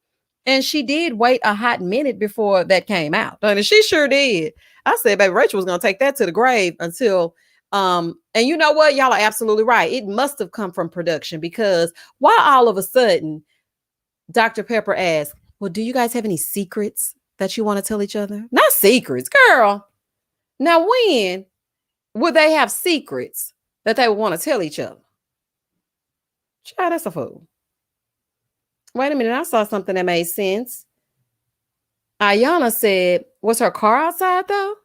And she did wait a hot minute before that came out. Honey, she sure did. I said, baby, Rachel was gonna take that to the grave until and you know what? Y'all are absolutely right. It must have come from production because why all of a sudden Dr. Pepper asked, well, do you guys have any secrets that you want to tell each other? Not secrets, girl. Now, when would they have secrets that they would want to tell each other? Child, that's a fool. Wait a minute. I saw something that made sense. Ayana said, was her car outside though?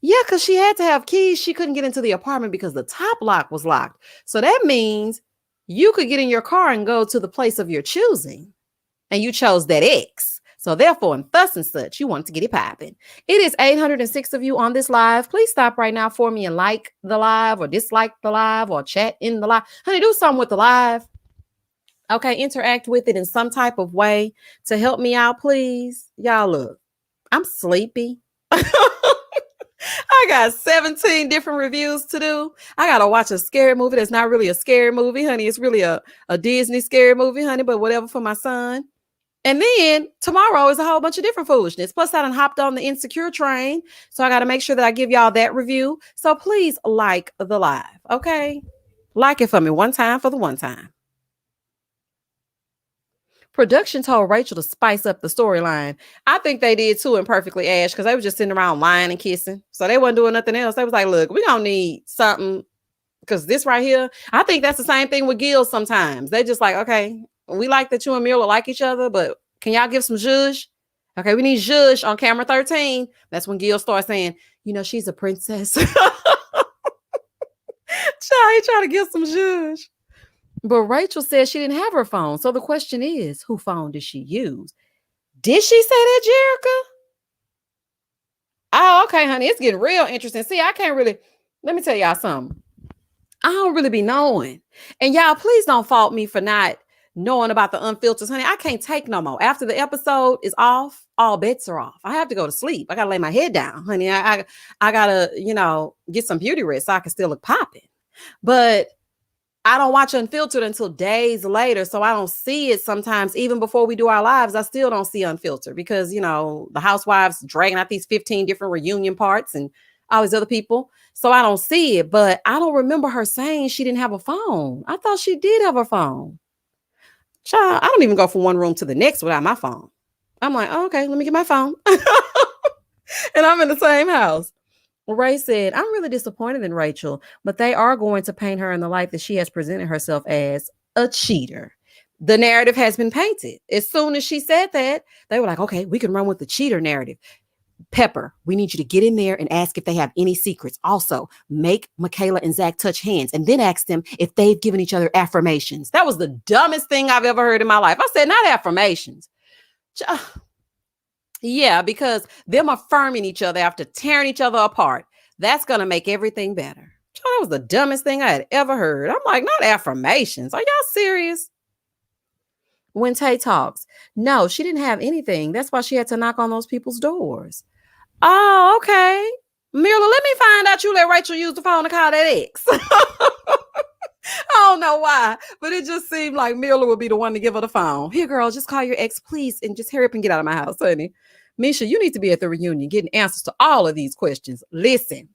Yeah, because she had to have keys. She couldn't get into the apartment because the top lock was locked. So that means you could get in your car and go to the place of your choosing. And you chose that X. So therefore, and thus and such, you want to get it popping. It is 806 of you on this live. Please stop right now for me and like the live or dislike the live or chat in the live. Honey, do something with the live. Okay, interact with it in some type of way to help me out, please. Y'all, look, I'm sleepy. I got 17 different reviews to do. I got to watch a scary movie that's not really a scary movie, honey. It's really a Disney scary movie, honey, but whatever for my son. And then tomorrow is a whole bunch of different foolishness. Plus, I done hopped on the Insecure train. So I got to make sure that I give y'all that review. So please like the live, okay? Like it for me one time for the one time. Production told Rachel to spice up the storyline. I think they did too, and Perfectly Ash, because they were just sitting around lying and kissing. So they wasn't doing nothing else. They was like, look, we don't need something because this right here, I think that's the same thing with Gil sometimes. They just like, okay, we like that you and Mila like each other, but can y'all give some zhuzh? Okay, we need zhuzh on camera 13. That's when Gil starts saying, you know, she's a princess. Child, he trying to get some zhuzh. But Rachel said she didn't have her phone. So the question is, whose phone did she use? Did she say that, Jerica? Oh, okay, honey. It's getting real interesting. See, I can't really, let me tell y'all something. I don't really be knowing. And y'all, please don't fault me for not knowing about the unfilters, honey. I can't take no more. After the episode is off, all bets are off. I have to go to sleep. I got to lay my head down, honey. I got to, you know, get some beauty rest so I can still look popping. But I don't watch Unfiltered until days later, so I don't see it sometimes. Even before we do our lives, I still don't see Unfiltered because, you know, the housewives dragging out these 15 different reunion parts and all these other people. So I don't see it, but I don't remember her saying she didn't have a phone. I thought she did have a phone. Child, I don't even go from one room to the next without my phone. I'm like, oh, okay, let me get my phone. And I'm in the same house. Ray said, I'm really disappointed in Rachel, but they are going to paint her in the light that she has presented herself as a cheater. The narrative has been painted. As soon as she said that, they were like, okay, we can run with the cheater narrative. Pepper, we need you to get in there and ask if they have any secrets. Also, make Michaela and Zach touch hands and then ask them if they've given each other affirmations. That was the dumbest thing I've ever heard in my life. I said, not affirmations. Yeah, because them affirming each other after tearing each other apart, that's going to make everything better. That was the dumbest thing I had ever heard. I'm like, not affirmations. Are y'all serious? When Tay talks, no, she didn't have anything. That's why she had to knock on those people's doors. Oh, okay. Mila, let me find out you let Rachel use the phone to call that ex. I don't know why, but it just seemed like Mila would be the one to give her the phone. Here, girl, just call your ex, please, and just hurry up and get out of my house, honey. Misha, you need to be at the reunion getting answers to all of these questions. Listen,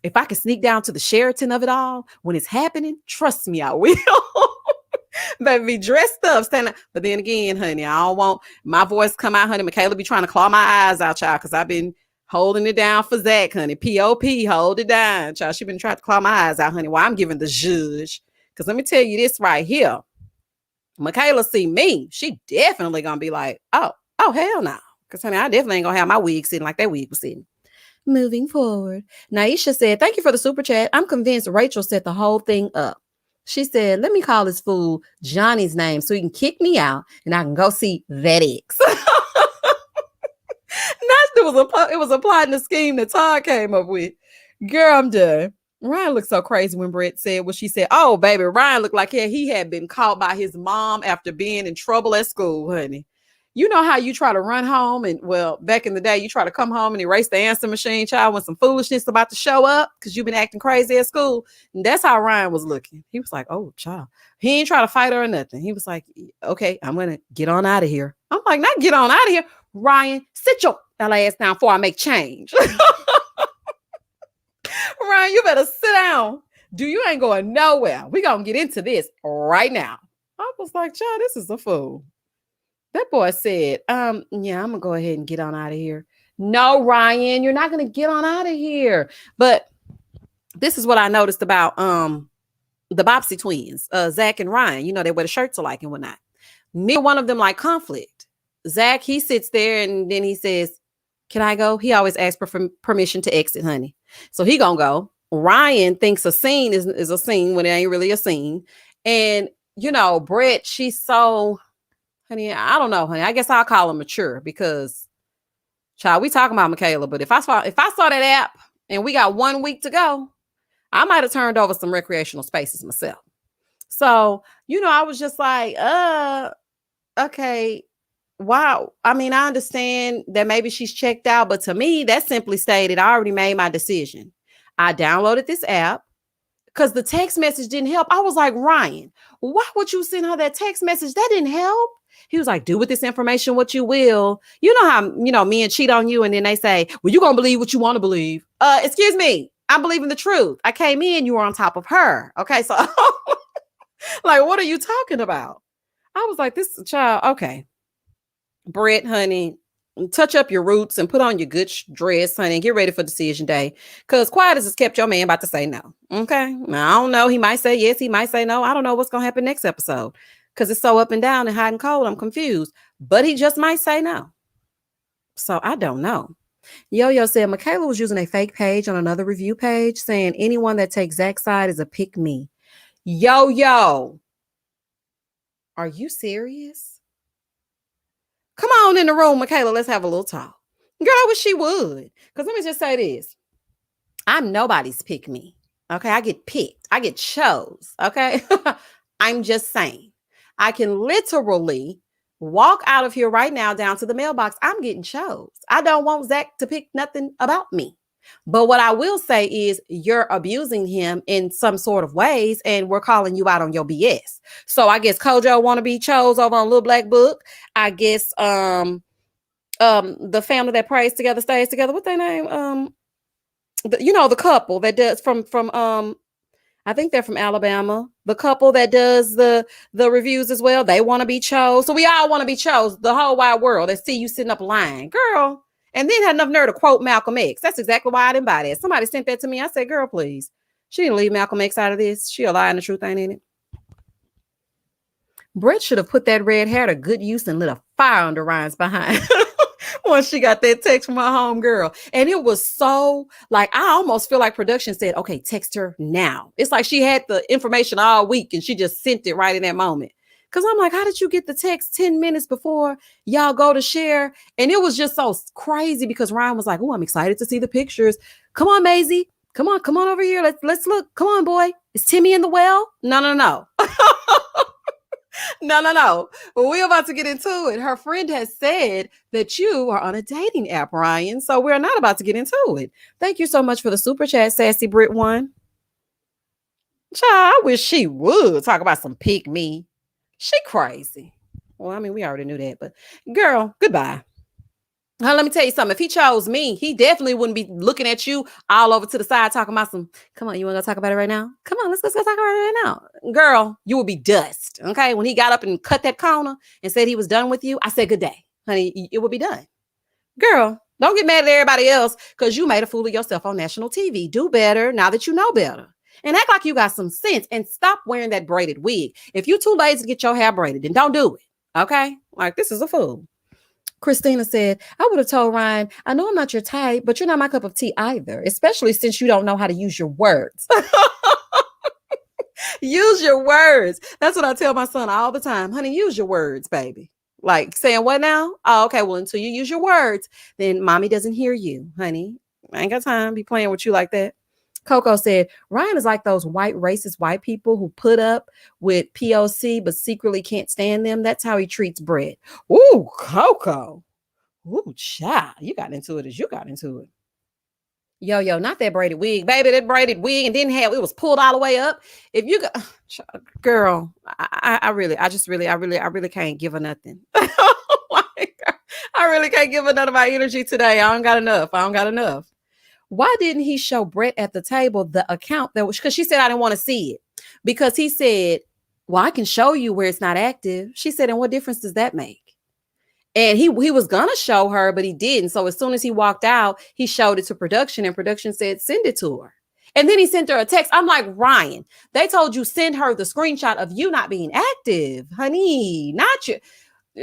if I can sneak down to the Sheraton of it all when it's happening, trust me, I will. Baby, be dressed up, stand up. But then again, honey, I don't want my voice come out, honey. Michaela be trying to claw my eyes out, child, because I've been holding it down for Zach, honey. P.O.P., hold it down, child. She been trying to claw my eyes out, honey, while I'm giving the zhuzh. Because let me tell you this right here. Michaela see me, she definitely going to be like, oh, hell no. Because, honey, I definitely ain't going to have my wig sitting like that wig was sitting. Moving forward. Naisha said, thank you for the super chat. I'm convinced Rachel set the whole thing up. She said, let me call this fool Johnny's name so he can kick me out and I can go see that ex. It was a plot and a scheme that Todd came up with. Girl, I'm done. Ryan looked so crazy when Brett said what she said. Oh, baby, Ryan looked like he had been caught by his mom after being in trouble at school, honey. You know how you try to run home and, well, back in the day, you try to come home and erase the answer machine, child, when some foolishness about to show up because you've been acting crazy at school. And that's how Ryan was looking. He was like, oh, child. He ain't try to fight her or nothing. He was like, okay, I'm going to get on out of here. I'm like, not get on out of here. Ryan, sit your ass down before I make change. Ryan, you better sit down. You ain't going nowhere. We gonna get into this right now. I was like, child, this is a fool. That boy said, yeah, I'm gonna go ahead and get on out of here. No, Ryan, you're not gonna get on out of here. But this is what I noticed about the Bopsy twins, Zach and Ryan. You know, they wear the shirts alike and whatnot. Neither one of them like conflict. Zach, he sits there and then he says, can I go? He always asks for permission to exit, honey. So he gonna go. Ryan thinks a scene is a scene when it ain't really a scene. And, you know, Brett, she's so, honey, I don't know, honey. I guess I'll call her mature because, child, we talking about Michaela, but if I saw that app and we got 1 week to go, I might have turned over some recreational spaces myself. So, you know, I was just like, okay. Wow. I mean, I understand that maybe she's checked out, but to me, that simply stated I already made my decision. I downloaded this app because the text message didn't help. I was like, Ryan, why would you send her that text message? That didn't help. He was like, do with this information what you will. You know how, you know, men cheat on you and then they say, well, you're going to believe what you want to believe. Excuse me. I'm believing the truth. I came in, you were on top of her. Okay. So like, what are you talking about? I was like, this child. Okay. Brett, honey, touch up your roots and put on your good dress, honey, and get ready for decision day. Because quiet as has kept your man about to say no. Okay. Now, I don't know. He might say yes. He might say no. I don't know what's going to happen next episode because it's so up and down and hot and cold. I'm confused. But he just might say no. So I don't know. Yo-Yo said Michaela was using a fake page on another review page saying anyone that takes Zach's side is a pick me. Yo-Yo. Are you serious? Come on in the room, Michaela. Let's have a little talk. Girl, I wish she would. Because let me just say this. I'm nobody's pick me. Okay. I get picked. I get chose. Okay. I'm just saying. I can literally walk out of here right now down to the mailbox. I'm getting chose. I don't want Zach to pick nothing about me. But what I will say is you're abusing him in some sort of ways and we're calling you out on your BS. So I guess Kojo want to be chose over on Little Black Book. I guess the family that prays together stays together. What their name? The couple that does from I think they're from Alabama. The couple that does the reviews as well. They want to be chose. So we all want to be chose. The whole wide world. They see you sitting up lying, girl. And then had enough nerve to quote Malcolm X. That's exactly why I didn't buy that. Somebody sent that to me. I said, girl, please. She didn't leave Malcolm X out of this. She a lie and the truth ain't in it. Brett should have put that red hair to good use and lit a fire under Ryan's behind. Once she got that text from my home girl. And it was so, like, I almost feel like production said, okay, text her now. It's like she had the information all week and she just sent it right in that moment. Because I'm like, how did you get the text 10 minutes before y'all go to share? And it was just so crazy because Ryan was like, oh, I'm excited to see the pictures. Come on, Maisie. Come on over here. Let's look. Come on, boy. Is Timmy in the well? No. No. Well, we're about to get into it. Her friend has said that you are on a dating app, Ryan. So we're not about to get into it. Thank you so much for the super chat, Sassy Brit one. Child, I wish she would talk about some pick me. She crazy. Well, I mean, we already knew that, but girl, goodbye. Now, let me tell you something. If he chose me, he definitely wouldn't be looking at you all over to the side talking about some, come on, you want to go talk about it right now? Come on, let's go talk about it right now. Girl, you would be dust, okay? When he got up and cut that corner and said he was done with you, I said, good day, honey, it would be done. Girl, don't get mad at everybody else because you made a fool of yourself on national TV. Do better now that you know better. And act like you got some sense and stop wearing that braided wig. If you're too lazy to get your hair braided, then don't do it. Okay? Like, this is a fool. Christina said, I would have told Ryan, I know I'm not your type, but you're not my cup of tea either, especially since you don't know how to use your words. Use your words. That's what I tell my son all the time. Honey, use your words, baby. Like saying what now? Oh, okay. Well, until you use your words, then mommy doesn't hear you, honey. I ain't got time to be playing with you like that. Coco said, Ryan is like those white racist white people who put up with POC but secretly can't stand them. That's how he treats Brett. Ooh, Coco. Ooh, child. You got into it as you got into it. Yo, not that braided wig, baby. That braided wig and didn't have it was pulled all the way up. If you go, girl, I really can't give her nothing. I really can't give her none of my energy today. I don't got enough. Why didn't he show Brett at the table the account that was because she said I didn't want to see it because he said, well, I can show you where it's not active. She said, and what difference does that make? And he was gonna show her, but he didn't. So as soon as he walked out, he showed it to production, and production said, send it to her. And then he sent her a text. I'm like, Ryan, they told you send her the screenshot of you not being active, honey, not you.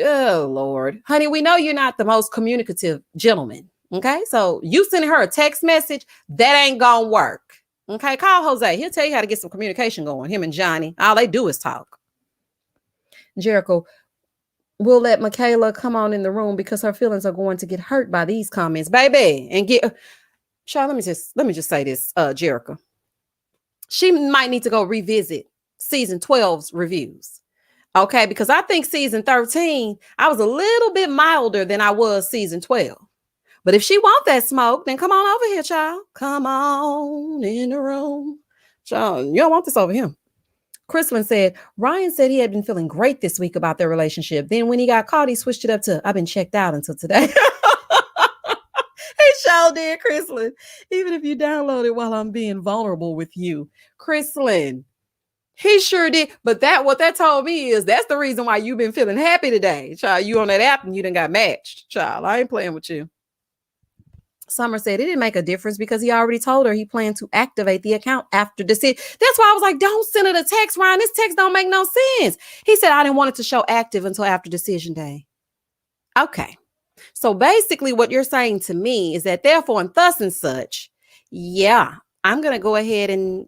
Oh, Lord. Honey, we know you're not the most communicative gentleman. Okay. So you sending her a text message, that ain't gonna work. Okay. Call Jose. He'll tell you how to get some communication going. Him and Johnny. All they do is talk. Jericho, we'll let Michaela come on in the room because her feelings are going to get hurt by these comments, baby. And get Shaw, let me just say this, Jericho. She might need to go revisit season 12's reviews. Okay, because I think season 13, I was a little bit milder than I was season 12. But if she want that smoke, then come on over here, child. Come on in the room. Child, you don't want this over here. Chrislyn said, Ryan said he had been feeling great this week about their relationship. Then when he got caught, he switched it up to, I've been checked out until today. He sure did, Chrislyn. Even if you download it while I'm being vulnerable with you. Chrislyn, he sure did. But what that told me is that's the reason why you've been feeling happy today. Child, you on that app and you done got matched. Child, I ain't playing with you. Summer said it didn't make a difference because he already told her he planned to activate the account after decision. That's why I was like, don't send her the text, Ryan. This text don't make no sense. He said, I didn't want it to show active until after decision day. Okay. So basically what you're saying to me is that therefore and thus and such, yeah, I'm going to go ahead and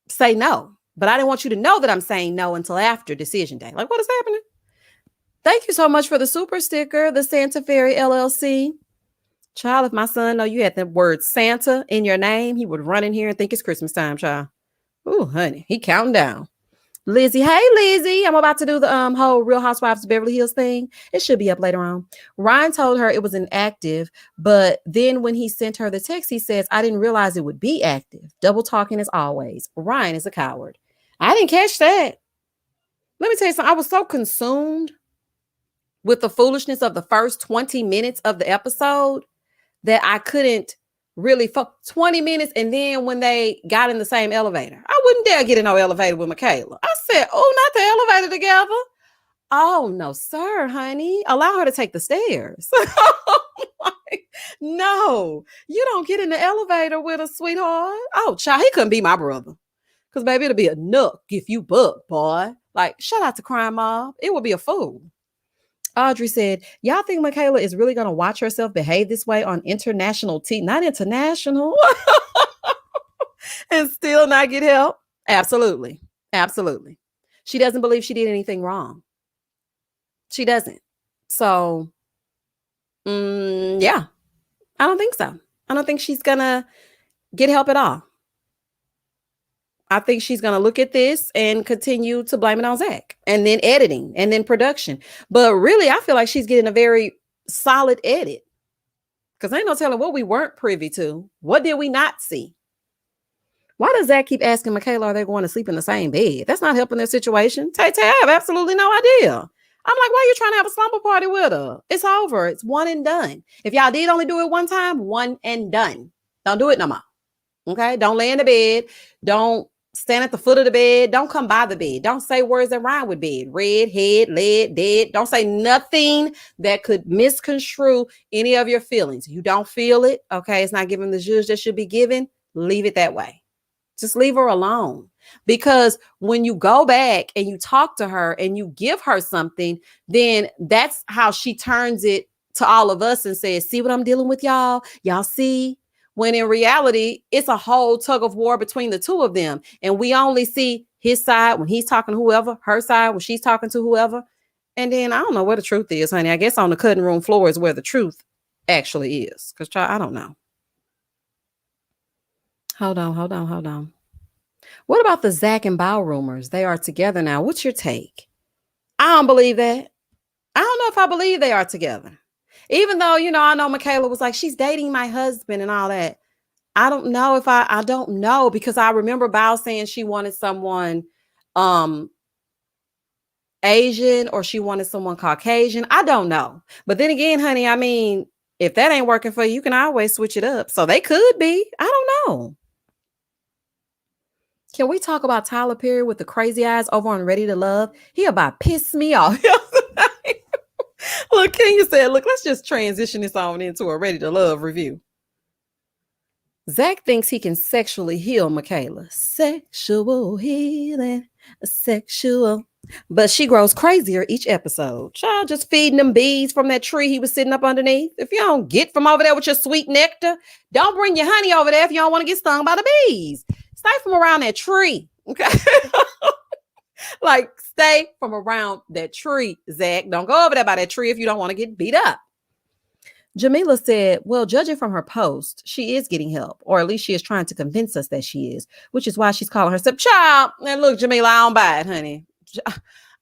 say no. But I didn't want you to know that I'm saying no until after decision day. Like, what is happening? Thank you so much for the super sticker, the Santa Fairy LLC. Child, if my son know you had the word Santa in your name, he would run in here and think it's Christmas time, child. Ooh, honey, he counting down. Lizzie, hey, Lizzie. I'm about to do the whole Real Housewives of Beverly Hills thing. It should be up later on. Ryan told her it was inactive, but then when he sent her the text, he says, I didn't realize it would be active. Double talking as always. Ryan is a coward. I didn't catch that. Let me tell you something. I was so consumed with the foolishness of the first 20 minutes of the episode that I couldn't really 20 minutes. And then when they got in the same elevator, I wouldn't dare get in no elevator with Michaela. I said, oh, not the elevator together. Oh, no, sir, honey. Allow her to take the stairs. No, you don't get in the elevator with a sweetheart. Oh, child, he couldn't be my brother. Because, baby, it'll be a nook if you buck, boy. Like, shout out to Crime Mob. It would be a fool. Audrey said, y'all think Michaela is really going to watch herself behave this way on international TV? Not international. And still not get help? Absolutely. Absolutely. She doesn't believe she did anything wrong. She doesn't. So, yeah, I don't think so. I don't think she's going to get help at all. I think she's going to look at this and continue to blame it on Zach and then editing and then production. But really, I feel like she's getting a very solid edit because ain't no telling what we weren't privy to. What did we not see? Why does Zach keep asking Michaela, are they going to sleep in the same bed? That's not helping their situation. Tay, I have absolutely no idea. I'm like, why are you trying to have a slumber party with her? It's over. It's one and done. If y'all did only do it one time, one and done. Don't do it no more. Okay? Don't lay in the bed. Don't stand at the foot of the bed. Don't come by the bed. Don't say words that rhyme with bed. Red, head, lead, dead. Don't say nothing that could misconstrue any of your feelings. You don't feel it. Okay. It's not giving the judge that should be given. Leave it that way. Just leave her alone. Because when you go back and you talk to her and you give her something, then that's how she turns it to all of us and says, see what I'm dealing with, y'all? Y'all see? When in reality, it's a whole tug of war between the two of them. And we only see his side when he's talking to whoever, her side when she's talking to whoever. And then I don't know where the truth is, honey. I guess on the cutting room floor is where the truth actually is. Because I don't know. Hold on, hold on, hold on. What about the Zach and Bao rumors? They are together now. What's your take? I don't believe that. I don't know if I believe they are together. Even though, I know Michaela was like, she's dating my husband and all that. I don't know if I don't know because I remember Bao saying she wanted someone um Asian or she wanted someone Caucasian. I don't know. But then again, honey, I mean, if that ain't working for you, you can always switch it up. So they could be. I don't know. Can we talk about Tyler Perry with the crazy eyes over on Ready to Love? He about pissed me off. Look, Kenya said, look, let's just transition this on into a Ready to Love review. Zach thinks he can sexually heal Michaela. Sexual healing, sexual. But she grows crazier each episode. Child just feeding them bees from that tree he was sitting up underneath. If you don't get from over there with your sweet nectar, don't bring your honey over there if you don't want to get stung by the bees. Stay from around that tree. Okay. Like, stay from around that tree, Zach. Don't go over there by that tree if you don't want to get beat up. Jamila said, well, judging from her post, she is getting help, or at least she is trying to convince us that she is, which is why she's calling herself child. And look, Jamila, I don't buy it, honey.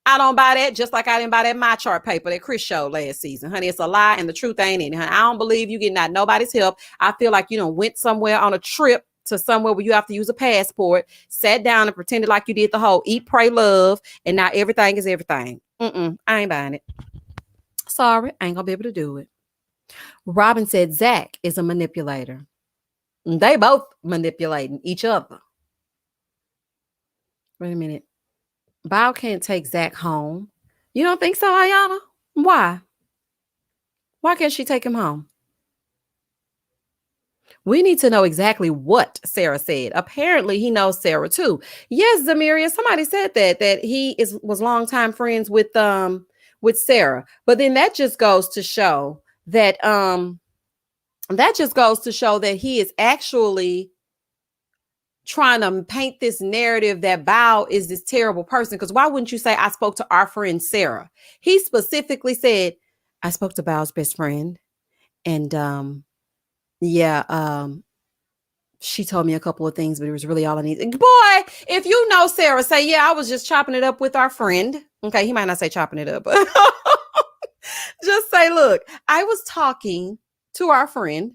I don't buy that, just like I didn't buy that My Chart paper that Chris showed last season. Honey, it's a lie and the truth ain't in it, honey. I don't believe you getting out nobody's help. I feel like you done went somewhere on a trip to somewhere where you have to use a passport, sat down and pretended like you did the whole eat, pray, love, and now everything is everything. I ain't buying it. Sorry, I ain't gonna be able to do it. Robin said Zach is a manipulator. They both manipulating each other. Wait a minute. Bao can't take Zach home. You don't think so, Ayana? Why? Why can't she take him home? We need to know exactly what Sarah said. Apparently, he knows Sarah too. Yes, Zamiria, somebody said that he was longtime friends with Sarah. But then that just goes to show that he is actually trying to paint this narrative that Bao is this terrible person. Because why wouldn't you say, I spoke to our friend Sarah? He specifically said, I spoke to Bao's best friend. And she told me a couple of things, but it was really all I need. Boy, if you know Sarah, say, yeah, I was just chopping it up with our friend. Okay, he might not say chopping it up, but just say, look, I was talking to our friend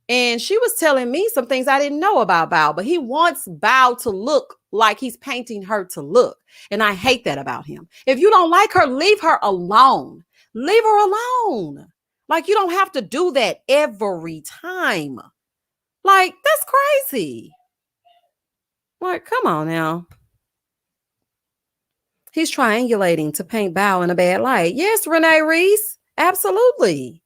and she was telling me some things I didn't know about Bao, but he wants Bao to look like he's painting her to look. And I hate that about him. If you don't like her, leave her alone. Leave her alone. Like, you don't have to do that every time. Like, that's crazy. Like, come on now. He's triangulating to paint Bao in a bad light. Yes, Renee Reese. Absolutely.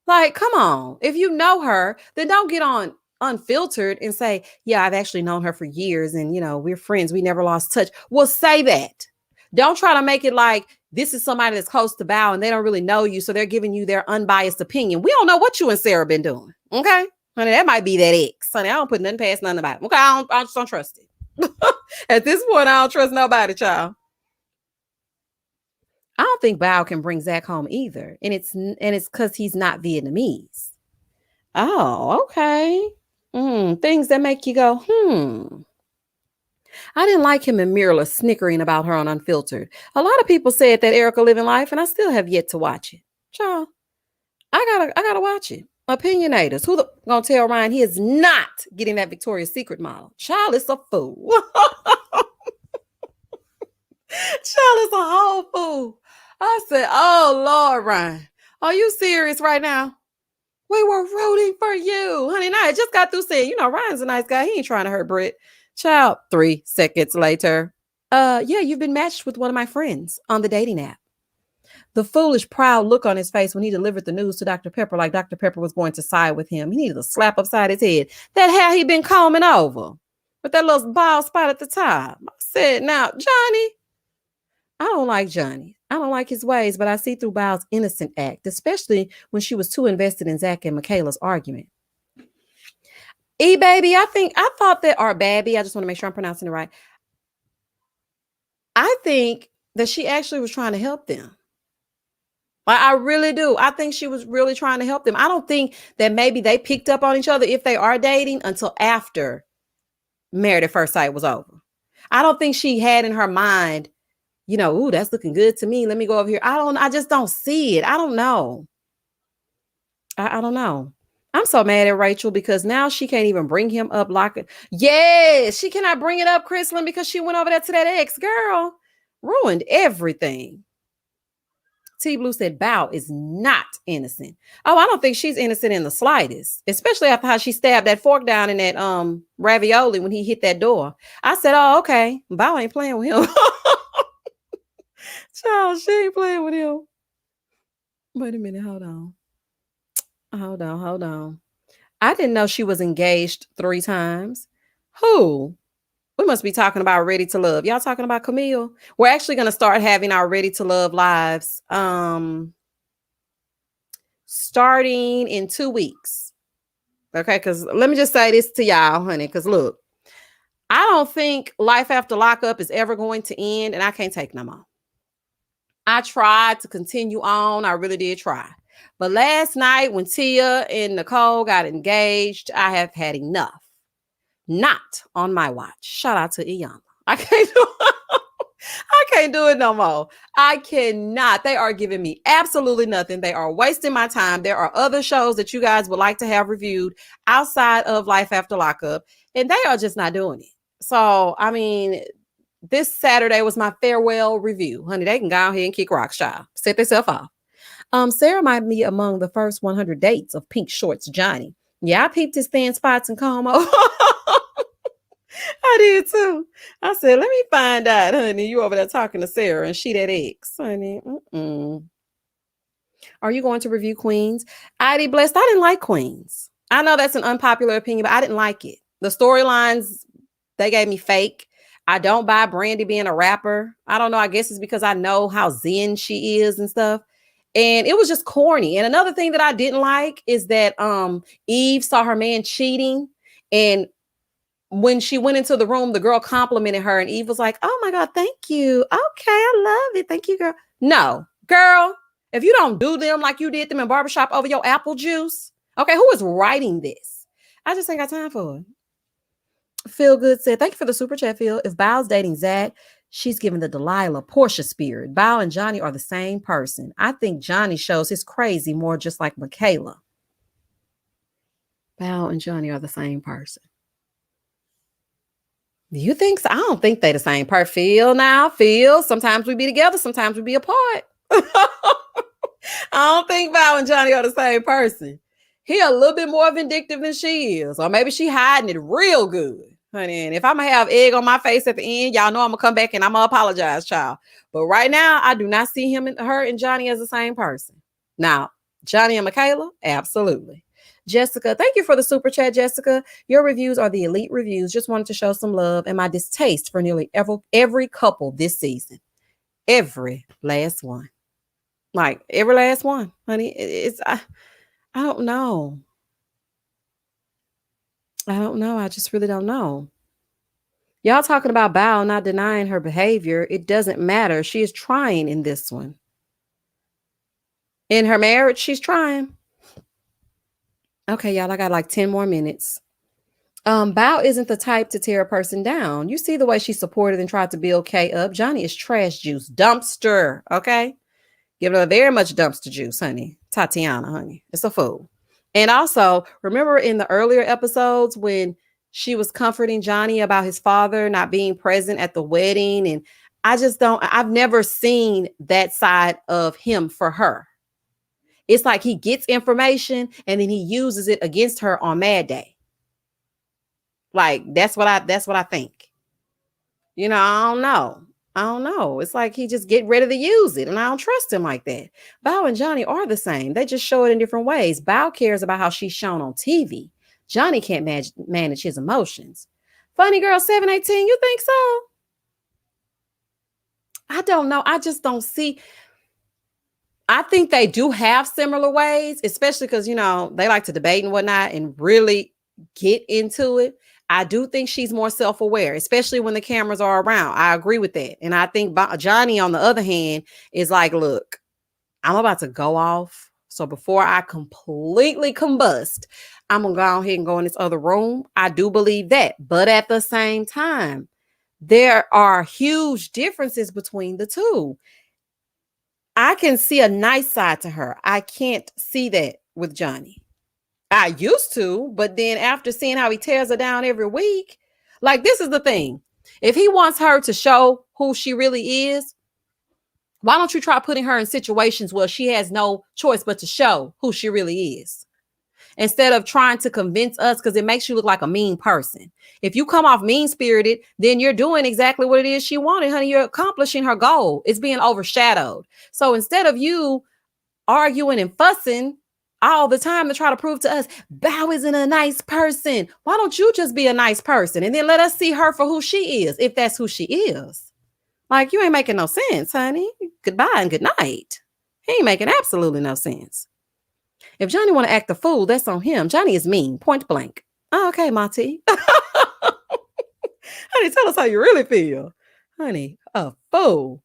Like, come on. If you know her, then don't get on unfiltered and say, yeah, I've actually known her for years and, we're friends. We never lost touch. Well, say that. Don't try to make it like this is somebody that's close to Bao and they don't really know you. So they're giving you their unbiased opinion. We don't know what you and Sarah been doing. Okay. Honey, that might be that ex. Honey, I don't put nothing past nothing about it. Okay. I just don't trust it. At this point, I don't trust nobody, child. I don't think Bao can bring Zach home either. And it's because he's not Vietnamese. Oh, okay. Things that make you go, I didn't like him and Mirla snickering about her on Unfiltered. A lot of people said that Erica living life, and I still have yet to watch it. Child, I gotta watch it. Opinionators, who gonna tell Ryan he is not getting that Victoria's Secret model? Child is a fool. Child is a whole fool. I said, oh, Lord, Ryan, are you serious right now? We were rooting for you. Honey, now I just got through saying, Ryan's a nice guy. He ain't trying to hurt Britt. Child, 3 seconds later. Yeah, you've been matched with one of my friends on the dating app. The foolish, proud look on his face when he delivered the news to Dr. Pepper, like Dr. Pepper was going to side with him. He needed a slap upside his head. That hair he'd been combing over with that little bald spot at the top. I said, now, Johnny, I don't like Johnny. I don't like his ways, but I see through Bao's innocent act, especially when she was too invested in Zach and Michaela's argument. Baby, I thought that, or Babby, I just want to make sure I'm pronouncing it right. I think that she actually was trying to help them. I really do. I think she was really trying to help them. I don't think that maybe they picked up on each other if they are dating until after Married at First Sight was over. I don't think she had in her mind, ooh, that's looking good to me. Let me go over here. I just don't see it. I don't know. I don't know. I'm so mad at Rachel because now she can't even bring him up. Yes, she cannot bring it up, Chrislyn, because she went over there to that ex girl. Ruined everything. T Blue said Bow is not innocent. Oh, I don't think she's innocent in the slightest, especially after how she stabbed that fork down in that ravioli when he hit that door. I said, oh, okay. Bow ain't playing with him. Child, she ain't playing with him. Wait a minute, hold on. Hold on. I didn't know she was engaged 3 times. Who? We must be talking about Ready to Love. Y'all talking about Camille? We're actually going to start having our Ready to Love lives starting in 2 weeks. Okay, because let me just say this to y'all, honey, because look, I don't think life after lockup is ever going to end, and I can't take no more. I tried to continue on. I really did try. But last night when Tia and Nicole got engaged, I have had enough. Not on my watch. Shout out to Iyanla. I can't do it no more. I cannot. They are giving me absolutely nothing. They are wasting my time. There are other shows that you guys would like to have reviewed outside of Life After Lockup, and they are just not doing it. So, I mean, this Saturday was my farewell review. Honey, they can go ahead and kick rocks, child. Set themselves off. Sarah might be among the first 100 dates of Pink Shorts Johnny. Yeah, I peeped his thin spots and comb over. I did too. I said, let me find out, honey. You over there talking to Sarah and she that ex, honey. Are you going to review Queens? ID Blessed, I didn't like Queens. I know that's an unpopular opinion, but I didn't like it. The storylines, they gave me fake. I don't buy Brandy being a rapper. I don't know. I guess it's because I know how zen she is and stuff. And it was just corny. And another thing that I didn't like is that Eve saw her man cheating. And when she went into the room, the girl complimented her. And Eve was like, oh my God, thank you. Okay, I love it. Thank you, girl. No, girl, if you don't do them like you did them in barbershop over your apple juice, okay, who is writing this? I just ain't got time for it. Phil Good said, thank you for the super chat, Phil. If Bow's dating Zach, she's giving the Delilah Portia spirit. Bow and Johnny are the same person. I think Johnny shows his crazy more just like Michaela. Bow and Johnny are the same person. Do you think so? I don't think they're the same person. Phil. Sometimes we be together, sometimes we be apart. I don't think Bow and Johnny are the same person. He a little bit more vindictive than she is. Or maybe she hiding it real good. Honey, and if I'm gonna have egg on my face at the end, y'all know I'm gonna come back and I'm gonna apologize, child. But right now, I do not see her and Johnny as the same person. Now, Johnny and Michaela, absolutely. Jessica, thank you for the super chat, Jessica. Your reviews are the elite reviews. Just wanted to show some love and my distaste for nearly every couple this season. Every last one. Like, every last one, honey. I don't know. I don't know. I just really don't know. Y'all talking about Bow not denying her behavior. It doesn't matter. She is trying in this one. In her marriage, she's trying. Okay, y'all, I got like 10 more minutes. Bow isn't the type to tear a person down. You see the way she supported and tried to build Kay up. Johnny is trash juice. Dumpster, okay? Giving her very much dumpster juice, honey. Tatiana, honey. It's a fool. And also, remember in the earlier episodes when she was comforting Johnny about his father not being present at the wedding? And I've never seen that side of him for her. It's like he gets information and then he uses it against her on Mad Day. Like, that's what I think. I don't know. It's like he just get ready to use it, and I don't trust him like that. Bow and Johnny are the same. They just show it in different ways. Bow cares about how she's shown on TV. Johnny can't manage his emotions. Funny Girl 718, you think so? I don't know. I just don't see. I think they do have similar ways, especially because, they like to debate and whatnot and really get into it. I do think she's more self-aware, especially when the cameras are around. I agree with that. And I think Johnny, on the other hand, is like, look, I'm about to go off. So before I completely combust, I'm going to go ahead and go in this other room. I do believe that. But at the same time, there are huge differences between the two. I can see a nice side to her. I can't see that with Johnny. I used to, but then after seeing how he tears her down every week, like this is the thing. If he wants her to show who she really is, why don't you try putting her in situations where she has no choice but to show who she really is? Instead of trying to convince us, because it makes you look like a mean person. If you come off mean-spirited, then you're doing exactly what it is she wanted, honey. You're accomplishing her goal. It's being overshadowed. So instead of you arguing and fussing all the time to try to prove to us, Bao isn't a nice person, why don't you just be a nice person? And then let us see her for who she is, if that's who she is. Like, you ain't making no sense, honey. Goodbye and good night. He ain't making absolutely no sense. If Johnny want to act the fool, that's on him. Johnny is mean, point blank. Oh, okay, Monty. Honey, tell us how you really feel. Honey, a fool.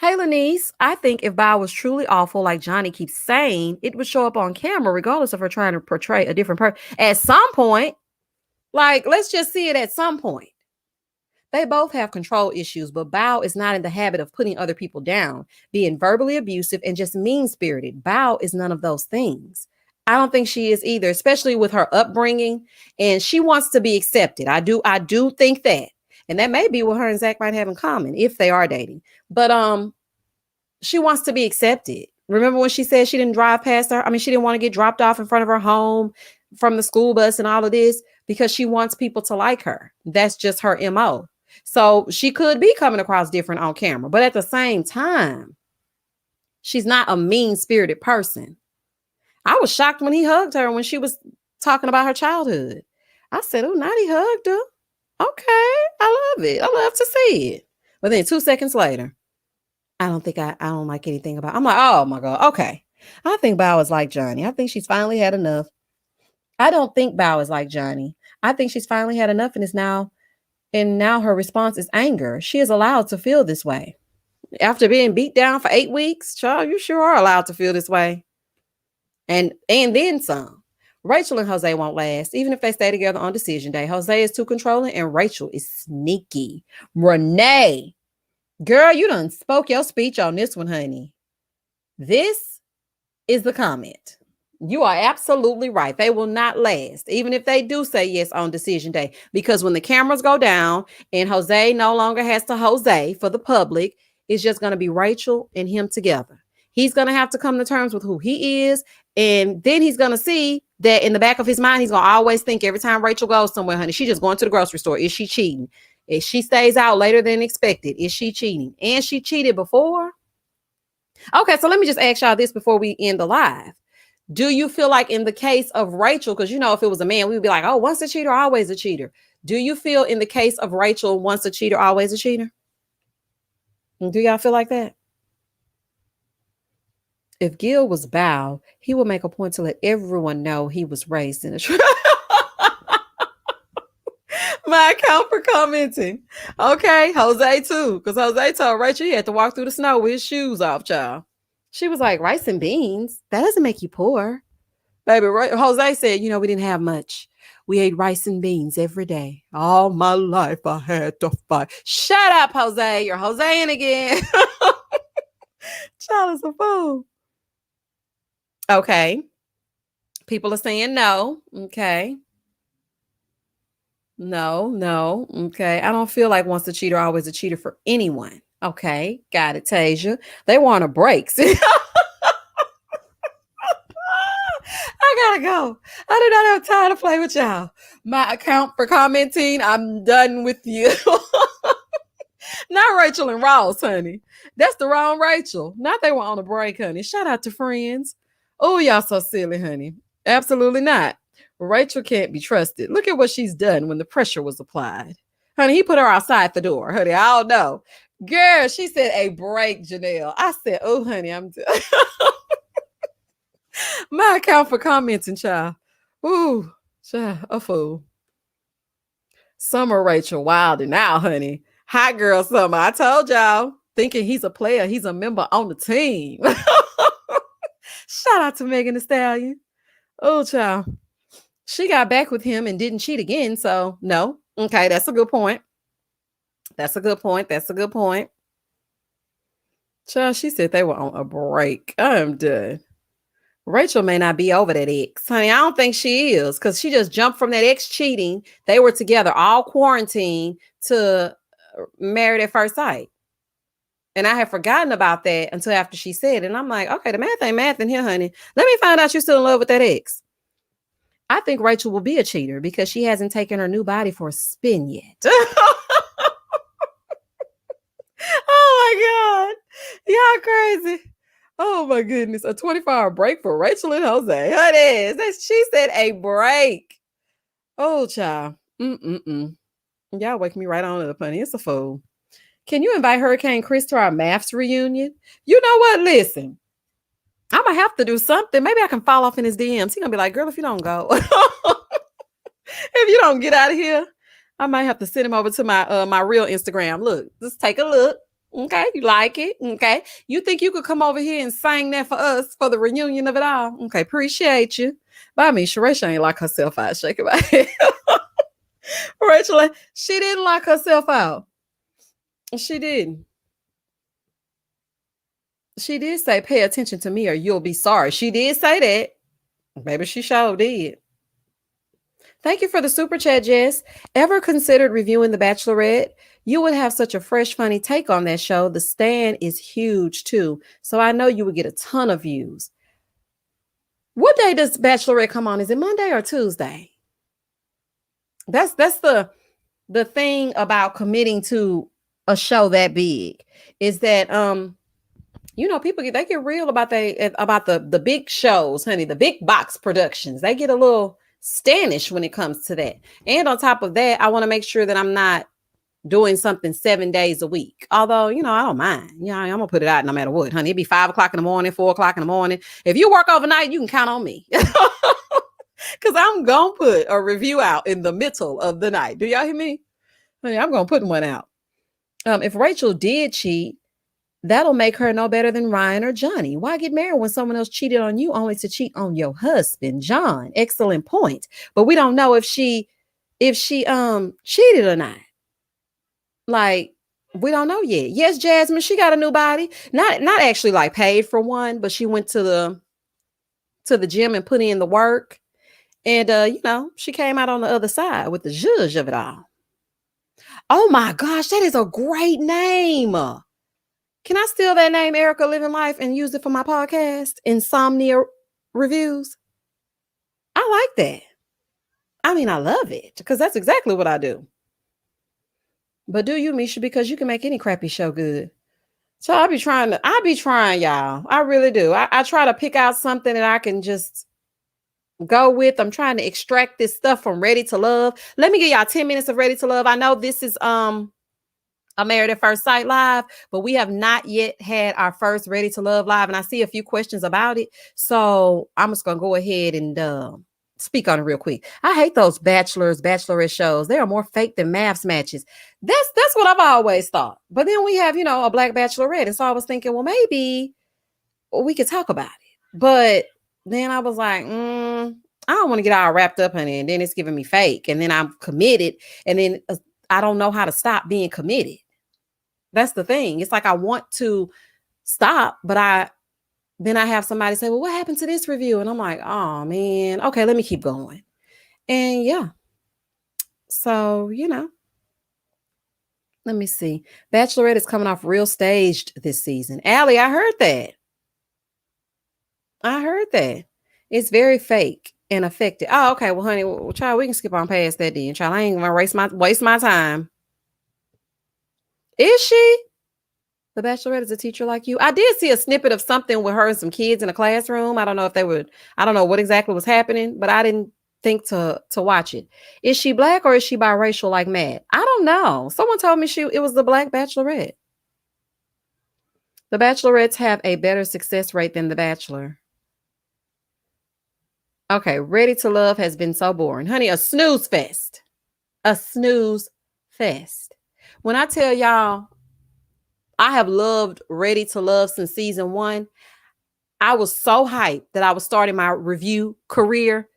Hey, Lanice, I think if Bao was truly awful, like Johnny keeps saying, it would show up on camera, regardless of her trying to portray a different person. At some point, like, let's just see it at some point. They both have control issues, but Bao is not in the habit of putting other people down, being verbally abusive and just mean-spirited. Bao is none of those things. I don't think she is either, especially with her upbringing, and she wants to be accepted. I do think that. And that may be what her and Zach might have in common if they are dating. But she wants to be accepted. Remember when she said she didn't drive past her? I mean, she didn't want to get dropped off in front of her home from the school bus and all of this because she wants people to like her. That's just her MO. So she could be coming across different on camera, but at the same time, she's not a mean-spirited person. I was shocked when he hugged her when she was talking about her childhood. I said, oh, not he hugged her. Okay, I love it. I love to see it. But then 2 seconds later, I don't like anything about. I'm like, oh my God, okay. I think Bao is like Johnny. I think she's finally had enough. I don't think Bao is like Johnny. I think she's finally had enough and now her response is anger. She is allowed to feel this way. After being beat down for 8 weeks, child, you sure are allowed to feel this way. And then some. Rachel and Jose won't last, even if they stay together on decision day. Jose is too controlling and Rachel is sneaky. Renee, girl, you done spoke your speech on this one, honey. This is the comment. You are absolutely right. They will not last, even if they do say yes on decision day, because when the cameras go down and Jose no longer has to Jose for the public, it's just going to be Rachel and him together. He's going to have to come to terms with who he is. And then he's going to see that in the back of his mind, he's going to always think every time Rachel goes somewhere, honey, she's just going to the grocery store. Is she cheating? If she stays out later than expected, is she cheating? And she cheated before. Okay, so let me just ask y'all this before we end the live. Do you feel like in the case of Rachel, because you know, if it was a man, we'd be like, oh, once a cheater, always a cheater. Do you feel in the case of Rachel, once a cheater, always a cheater? Do y'all feel like that? If Gil was Bao, he would make a point to let everyone know he was raised in a trap. My account for commenting. Okay, Jose too, because Jose told Rachel he had to walk through the snow with his shoes off, child. She was like, rice and beans? That doesn't make you poor. Baby, Jose said, you know, we didn't have much. We ate rice and beans every day. All my life I had to fight. Shut up, Jose. You're Joseing again. Child is a fool. Okay. People are saying no. Okay. No. Okay. I don't feel like once a cheater, always a cheater for anyone. Okay. Got it, Tasia. They want a break. I gotta go. I do not have time to play with y'all. My account for commenting, I'm done with you. Not Rachel and Ross, honey. That's the wrong Rachel. Not they were on a break, honey. Shout out to friends. Oh, y'all so silly, honey. Absolutely not. Rachel can't be trusted. Look at what she's done when the pressure was applied. Honey, he put her outside the door. Honey, I don't know. Girl, she said a break, Janelle. I said, oh, honey, I'm done. My account for commenting, child. Ooh, child, a fool. Summer Rachel Wilder now, honey. Hot girl summer. I told y'all. thinking he's a player. He's a member on the team. Shout out to Megan Thee Stallion. Oh, child. She got back with him and didn't cheat again. So, no. Okay, that's a good point. That's a good point. That's a good point. Child, she said they were on a break. I'm done. Rachel may not be over that ex. Honey, I don't think she is because she just jumped from that ex cheating. They were together all quarantine to married at first sight. And I had forgotten about that until after she said it. And I'm like, okay, the math ain't math in here, honey. Let me find out you're still in love with that ex. I think Rachel will be a cheater because she hasn't taken her new body for a spin yet. Oh my God. Y'all crazy. Oh my goodness. A 24-hour break for Rachel and Jose. Honey, she said a break. Oh, child. Y'all wake me right on up, honey. It's a fool. Can you invite Hurricane Chris to our Mafs reunion? You know what? Listen, I'm going to have to do something. Maybe I can fall off in his DMs. He's going to be like, girl, if you don't go, if you don't get out of here, I might have to send him over to my real Instagram. Look, just take a look. Okay, you like it? Okay. You think you could come over here and sing that for us for the reunion of it all? Okay, appreciate you. But I mean, Sheree ain't lock herself out. Shake it my head. Rachel, she didn't lock herself out. She didn't. She did say, pay attention to me or you'll be sorry. She did say that. Maybe she sure did. Thank you for the super chat, Jess. Ever considered reviewing The Bachelorette? You would have such a fresh, funny take on that show. The stand is huge, too. So I know you would get a ton of views. What day does Bachelorette come on? Is it Monday or Tuesday? That's the thing about committing to a show that big is that people they get real about the big shows, honey, the big box productions. They get a little standish when it comes to that. And on top of that, I want to make sure that I'm not doing something 7 days a week. Although, I don't mind. I'm gonna put it out no matter what, honey. It'd be 5 o'clock in the morning, 4 o'clock in the morning. If you work overnight, you can count on me. Because I'm gonna put a review out in the middle of the night. Do y'all hear me? Honey, I'm gonna put one out. If Rachel did cheat, that'll make her no better than Ryan or Johnny. Why get married when someone else cheated on you only to cheat on your husband, John? Excellent point. But we don't know if she cheated or not. Like, we don't know yet. Yes, Jasmine, she got a new body. Not actually like paid for one, but she went to the gym and put in the work. And she came out on the other side with the zhuzh of it all. Oh my gosh, that is a great name. Can I steal that name, Erica Living Life, and use it for my podcast, Insomnia Reviews? I like that. I mean, I love it because that's exactly what I do. But do you, Misha? Because you can make any crappy show good. So I be trying, y'all. I really do. I try to pick out something that I can just go with. I'm trying to extract this stuff from Ready to Love. Let me give y'all 10 minutes of Ready to Love. I know this is a Married at First Sight live, but we have not yet had our first Ready to Love live, and I see a few questions about it. So I'm just gonna go ahead and speak on it real quick. I hate those bachelorette shows. They are more fake than Mavs matches. That's what I've always thought. But then we have, a black bachelorette. And so I was thinking, well, maybe we could talk about it. But then I was like, I don't want to get all wrapped up in it. And then it's giving me fake. And then I'm committed. And then I don't know how to stop being committed. That's the thing. It's like I want to stop, but then I have somebody say, well, what happened to this review? And I'm like, oh, man. Okay, let me keep going. And yeah. So, let me see. Bachelorette is coming off real staged this season. Allie, I heard that. It's very fake and affected. Oh, okay. Well, honey, child, we can skip on past that then. Child, I ain't going to waste my time. Is she? The Bachelorette is a teacher like you. I did see a snippet of something with her and some kids in a classroom. I don't know if I don't know what exactly was happening, but I didn't think to watch it. Is she black or is she biracial like Matt? I don't know. Someone told me it was the Black Bachelorette. The Bachelorettes have a better success rate than The Bachelor. Okay, Ready to Love has been so boring. Honey, a snooze fest. A snooze fest. When I tell y'all, I have loved Ready to Love since season 1. I was so hyped that I was starting my review career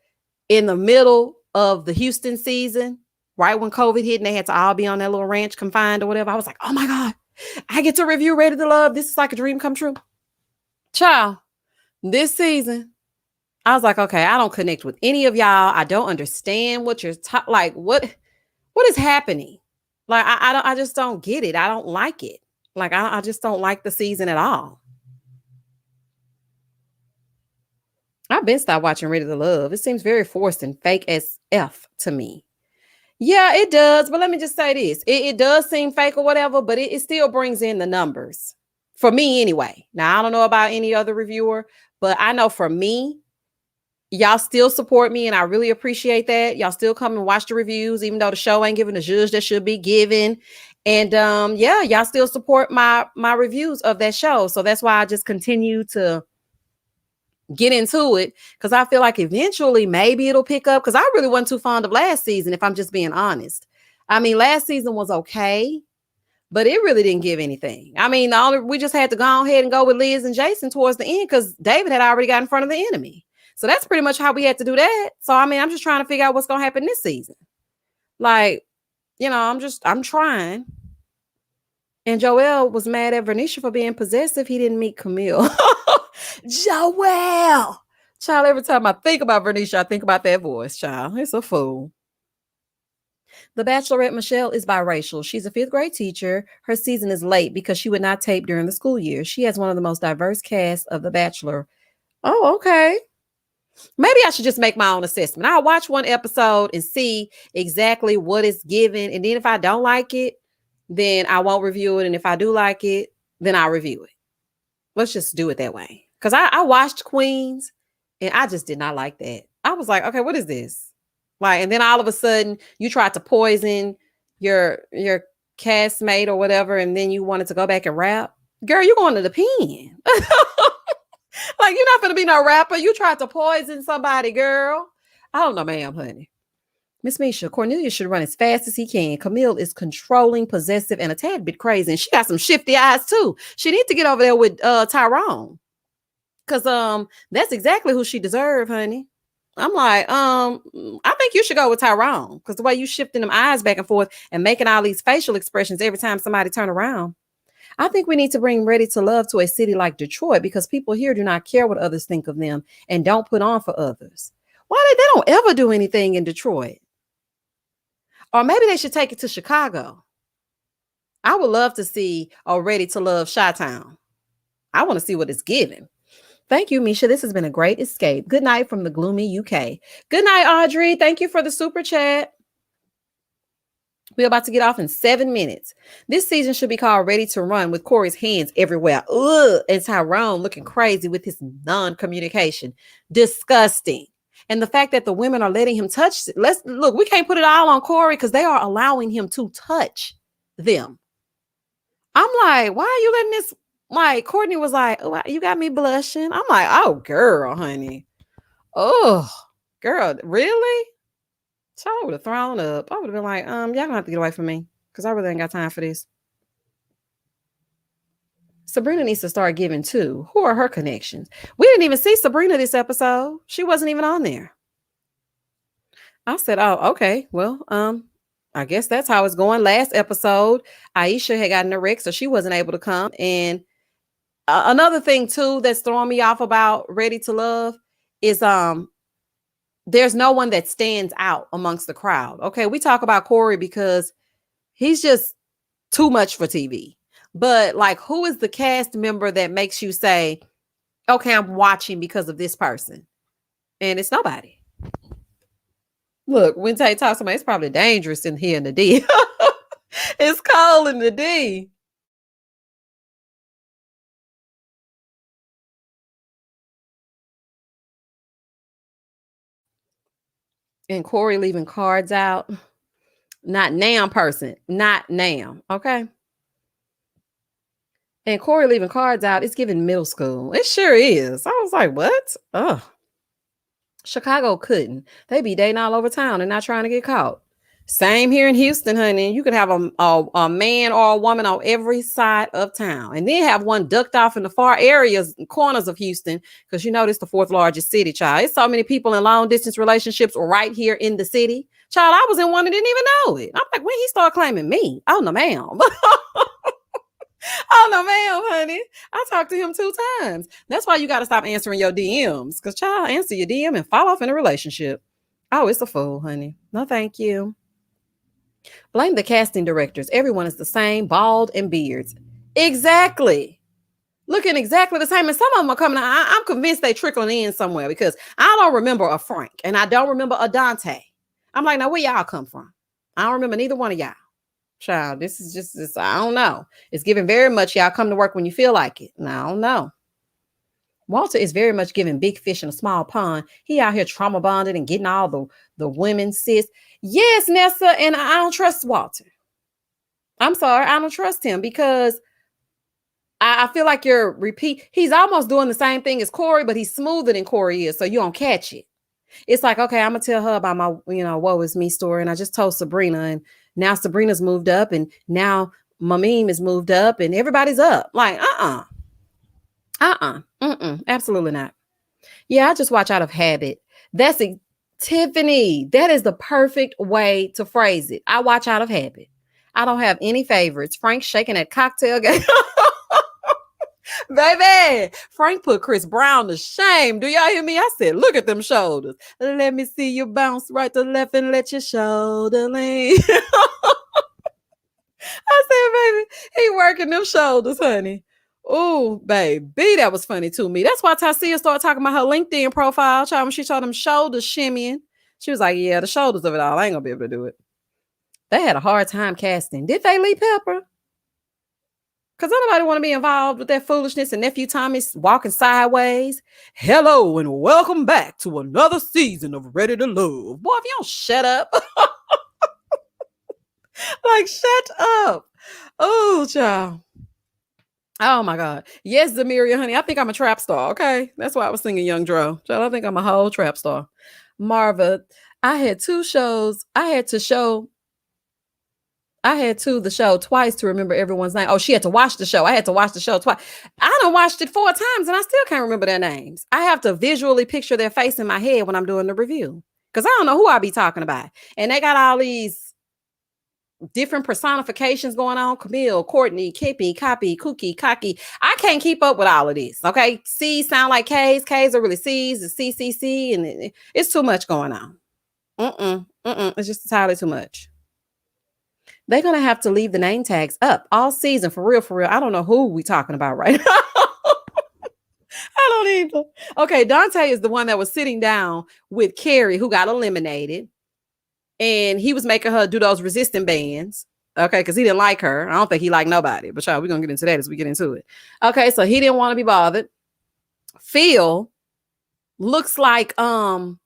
in the middle of the Houston season, right when COVID hit and they had to all be on that little ranch confined or whatever. I was like, oh my God, I get to review Ready to Love. This is like a dream come true. Child, this season, I was like, okay, I don't connect with any of y'all. I don't understand what you're like. What is happening? Like, I just don't get it. I don't like it. Like, I just don't like the season at all. I've been stopped watching Ready to Love. It seems very forced and fake as F to me. Yeah, it does. But let me just say this. It does seem fake or whatever, but it still brings in the numbers. For me anyway. Now, I don't know about any other reviewer, but I know for me, y'all still support me and I really appreciate that. Y'all still come and watch the reviews, even though the show ain't giving the judge that should be given. And yeah, y'all still support my reviews of that show. So that's why I just continue to get into it, because I feel like eventually maybe it'll pick up, because I really wasn't too fond of last season, if I'm just being honest. I mean, last season was okay, but it really didn't give anything. I mean, we just had to go ahead and go with Liz and Jason towards the end because David had already got in front of the enemy. So that's pretty much how we had to do that. So, I mean, I'm just trying to figure out what's going to happen this season. Like, you know, I'm trying. And Joel was mad at Vernisha for being possessive. He didn't meet Camille. Joel. Child, every time I think about Vernisha, I think about that voice, child. It's a fool. The Bachelorette Michelle is biracial. She's a 5th grade teacher. Her season is late because she would not tape during the school year. She has one of the most diverse casts of The Bachelor. Oh, okay. Maybe I should just make my own assessment. I'll watch one episode and see exactly what is given. And then if I don't like it, then I won't review it. And if I do like it, then I'll review it. Let's just do it that way. Because I watched Queens and I just did not like that. I was like, okay, what is this? Like, and then all of a sudden you tried to poison your castmate or whatever, and then you wanted to go back and rap. Girl, you're going to the pen. Like, you're not going to be no rapper. You tried to poison somebody, girl. I don't know, ma'am, honey. Miss Misha, Cornelius should run as fast as he can. Camille is controlling, possessive, and a tad bit crazy. And she got some shifty eyes, too. She needs to get over there with Tyrone. Because that's exactly who she deserves, honey. I'm like, I think you should go with Tyrone. Because the way you shifting them eyes back and forth and making all these facial expressions every time somebody turn around. I think we need to bring Ready to Love to a city like Detroit, because people here do not care what others think of them and don't put on for others. Why they don't ever do anything in Detroit? Or maybe they should take it to Chicago. I would love to see a Ready to Love Chi-Town. I want to see what it's giving. Thank you, Misha. This has been a great escape. Good night from the gloomy UK. Good night, Audrey. Thank you for the super chat. We're about to get off in 7 minutes. This season should be called Ready to Run, with Corey's hands everywhere. Ugh, and Tyrone looking crazy with his non-communication. Disgusting. And the fact that the women are letting him touch. Look, we can't put it all on Corey because they are allowing him to touch them. I'm like, why are you letting this? Like, Courtney was like, oh, you got me blushing. I'm like, oh, girl, honey. Oh, girl, really? So I would have thrown up. I would have been like, y'all gonna have to get away from me because I really ain't got time for this. Sabrina needs to start giving too. Who are her connections? We didn't even see Sabrina this episode. She wasn't even on there. I said, oh, okay. Well, I guess that's how it's going. Last episode, Aisha had gotten a wreck, so she wasn't able to come. And another thing too that's throwing me off about Ready to Love is there's no one that stands out amongst the crowd. Okay, we talk about Corey because he's just too much for TV. But like, who is the cast member that makes you say, okay, I'm watching because of this person? And it's nobody. Look, when Tay talks to me, it's probably dangerous in here in the D. It's cold in the D. And Corey leaving cards out. Not now person. Not now. Okay. And Corey leaving cards out. It's giving middle school. It sure is. I was like, what? Ugh. Chicago couldn't. They be dating all over town and not trying to get caught. Same here in Houston, honey. You could have a man or a woman on every side of town, and then have one ducked off in the far areas and corners of Houston, because you know this the fourth largest city, child. It's so many people in long distance relationships right here in the city, child. I was in one and didn't even know it. I'm like, when he started claiming me? Oh no, ma'am. Oh no, ma'am, honey. I talked to him 2 times. That's why you got to stop answering your DMs, because child, answer your DM and fall off in a relationship. Oh, it's a fool, honey. No, thank you. Blame the casting directors. Everyone is the same, bald and beards. Exactly. Looking exactly the same. And some of them are coming out. I'm convinced they trickling in somewhere, because I don't remember a Frank and I don't remember a Dante. I'm like, now where y'all come from? I don't remember neither one of y'all. Child, this is just this. I don't know. It's giving very much y'all come to work when you feel like it. And I don't know. Walter is very much giving big fish in a small pond. He out here trauma bonded and getting all the women, sis. Yes, Nessa, and I don't trust Walter. I'm sorry, I don't trust him, because I feel like you're repeat. He's almost doing the same thing as Corey, but he's smoother than Corey is, so you don't catch it. It's like, okay, I'm gonna tell her about my, woe is me story, and I just told Sabrina, and now Sabrina's moved up, and now Mamim is moved up, and everybody's up. Like, absolutely not. Yeah, I just watch out of habit. That's it, Tiffany. That is the perfect way to phrase it. I watch out of habit. I don't have any favorites. Frank shaking that cocktail game. Baby, Frank put Chris Brown to shame. Do y'all hear me? I said, look at them shoulders. Let me see you bounce right to left and let your shoulder lean. I said, baby, he working them shoulders, honey. Oh, baby, that was funny to me. That's why Tasia started talking about her LinkedIn profile. Child, when she saw them shoulders shimmying, she was like, yeah, the shoulders of it all. I ain't gonna be able to do it. They had a hard time casting. Did they, Lee Pepper? Because nobody want to be involved with that foolishness, and nephew Tommy's walking sideways. Hello and welcome back to another season of Ready to Love. Boy, if you don't shut up. Like, shut up. Oh, child. Oh my God. Yes, Zamiria, honey. I think I'm a trap star. Okay. That's why I was singing Young Dro. Child, I think I'm a whole trap star. Marva, I had 2 shows. I had to the show twice to remember everyone's name. Oh, she had to watch the show. I had to watch the show twice. I done watched it 4 times and I still can't remember their names. I have to visually picture their face in my head when I'm doing the review, because I don't know who I be talking about. And they got all these different personifications going on. Camille, Courtney, Kippy, Copy, Cookie, Cocky. I can't keep up with all of this. Okay. C's sound like K's. K's are really C's. It's CCC. And it's too much going on. It's just entirely too much. They're going to have to leave the name tags up all season. For real, for real. I don't know who we talking about right now. I don't either. Okay, Dante is the one that was sitting down with Carrie, who got eliminated. And he was making her do those resistant bands. Okay, because he didn't like her. I don't think he liked nobody. But y'all, we're going to get into that as we get into it. Okay, so he didn't want to be bothered. Phil looks like the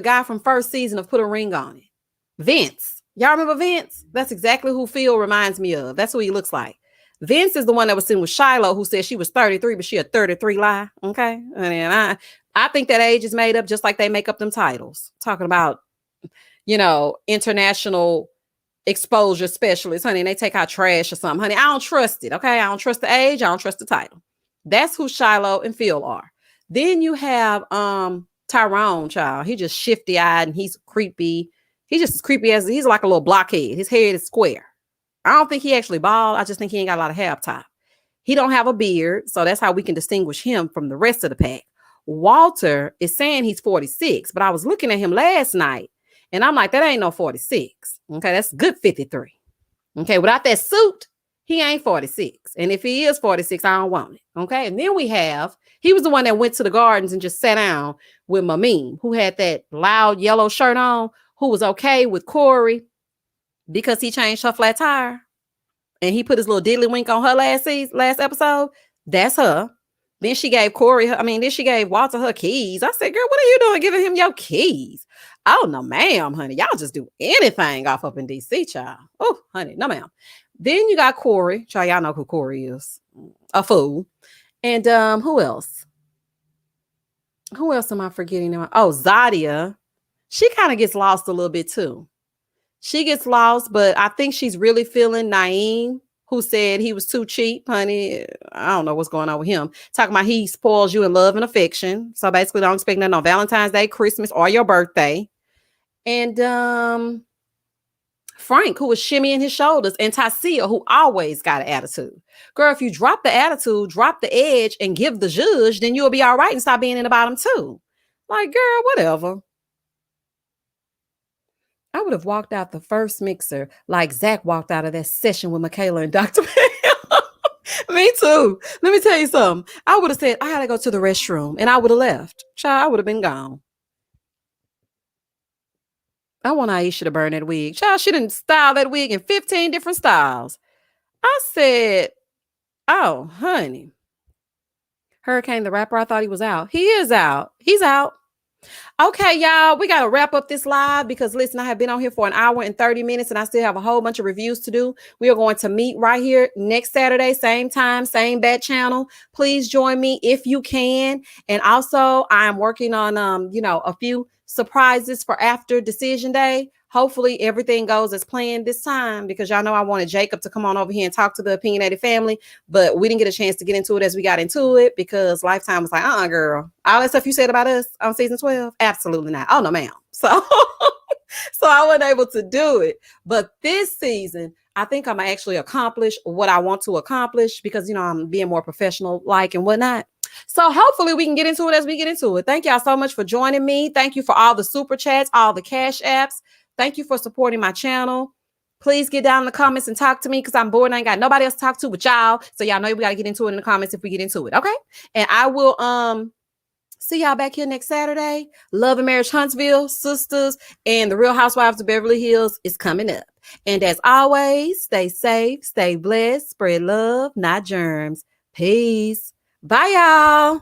guy from first season of Put a Ring on It. Vince. Y'all remember Vince? That's exactly who Phil reminds me of. That's who he looks like. Vince is the one that was sitting with Shiloh, who said she was 33, but she a 33 lie. Okay. And I think that age is made up just like they make up them titles. Talking about, international exposure specialist, honey, and they take out trash or something. Honey, I don't trust it. Okay. I don't trust the age. I don't trust the title. That's who Shiloh and Phil are. Then you have Tyrone, child. He just shifty-eyed and he's creepy. He's just as creepy as he's like a little blockhead. His head is square. I don't think he actually bald. I just think he ain't got a lot of hair up top. He don't have a beard, so that's how we can distinguish him from the rest of the pack. Walter is saying he's 46, but I was looking at him last night, and I'm like, that ain't no 46. Okay, that's good 53. Okay, without that suit, he ain't 46. And if he is 46, I don't want it. Okay, and then he was the one that went to the gardens and just sat down with Mamim, who had that loud yellow shirt on, who was okay with Corey because he changed her flat tire and he put his little diddly wink on her last episode. That's her. Then she gave Walter her keys. I said, girl, what are you doing giving him your keys? Oh, no, ma'am, honey. Y'all just do anything off up in DC, child. Oh, honey, no, ma'am. Then you got Corey. Child, y'all know who Corey is. A fool. And who else? Who else am I forgetting now? Oh, Zadia. She kind of gets lost a little bit too. She gets lost, but I think she's really feeling Naeem, who said he was too cheap, honey. I don't know what's going on with him. Talking about he spoils you in love and affection. So basically, don't expect nothing on Valentine's Day, Christmas, or your birthday. And Frank, who was shimmying his shoulders, and Tasia, who always got an attitude. Girl, if you drop the attitude, drop the edge, and give the judge, then you'll be all right and stop being in the bottom too. Like, girl, whatever. I would have walked out the first mixer like Zach walked out of that session with Michaela and Dr. Me too. Let me tell you something. I would have said, I gotta go to the restroom, and I would have left. Child, I would have been gone. I want Aisha to burn that wig. Child, she didn't style that wig in 15 different styles. I said, oh, honey. Hurricane the rapper, I thought he was out. He is out. He's out. Okay, y'all, we got to wrap up this live because listen, I have been on here for an hour and 30 minutes and I still have a whole bunch of reviews to do. We are going to meet right here next Saturday, same time, same bat channel. Please join me if you can. And also, I'm working on a few surprises for after decision day. Hopefully everything goes as planned this time because y'all know I wanted Jacob to come on over here and talk to the opinionated family, but we didn't get a chance to get into it as we got into it because Lifetime was like, girl, all that stuff you said about us on season 12, absolutely not. Oh no, ma'am. So I wasn't able to do it. But this season, I think I'm gonna actually accomplish what I want to accomplish because I'm being more professional like and whatnot. So hopefully we can get into it as we get into it. Thank y'all so much for joining me. Thank you for all the super chats, all the cash apps. Thank you for supporting my channel. Please get down in the comments and talk to me because I'm bored and I ain't got nobody else to talk to but y'all. So y'all know we got to get into it in the comments if we get into it. Okay. And I will see y'all back here next Saturday. Love and Marriage Huntsville, Sisters, and The Real Housewives of Beverly Hills is coming up. And as always, stay safe, stay blessed, spread love, not germs. Peace. Bye, y'all.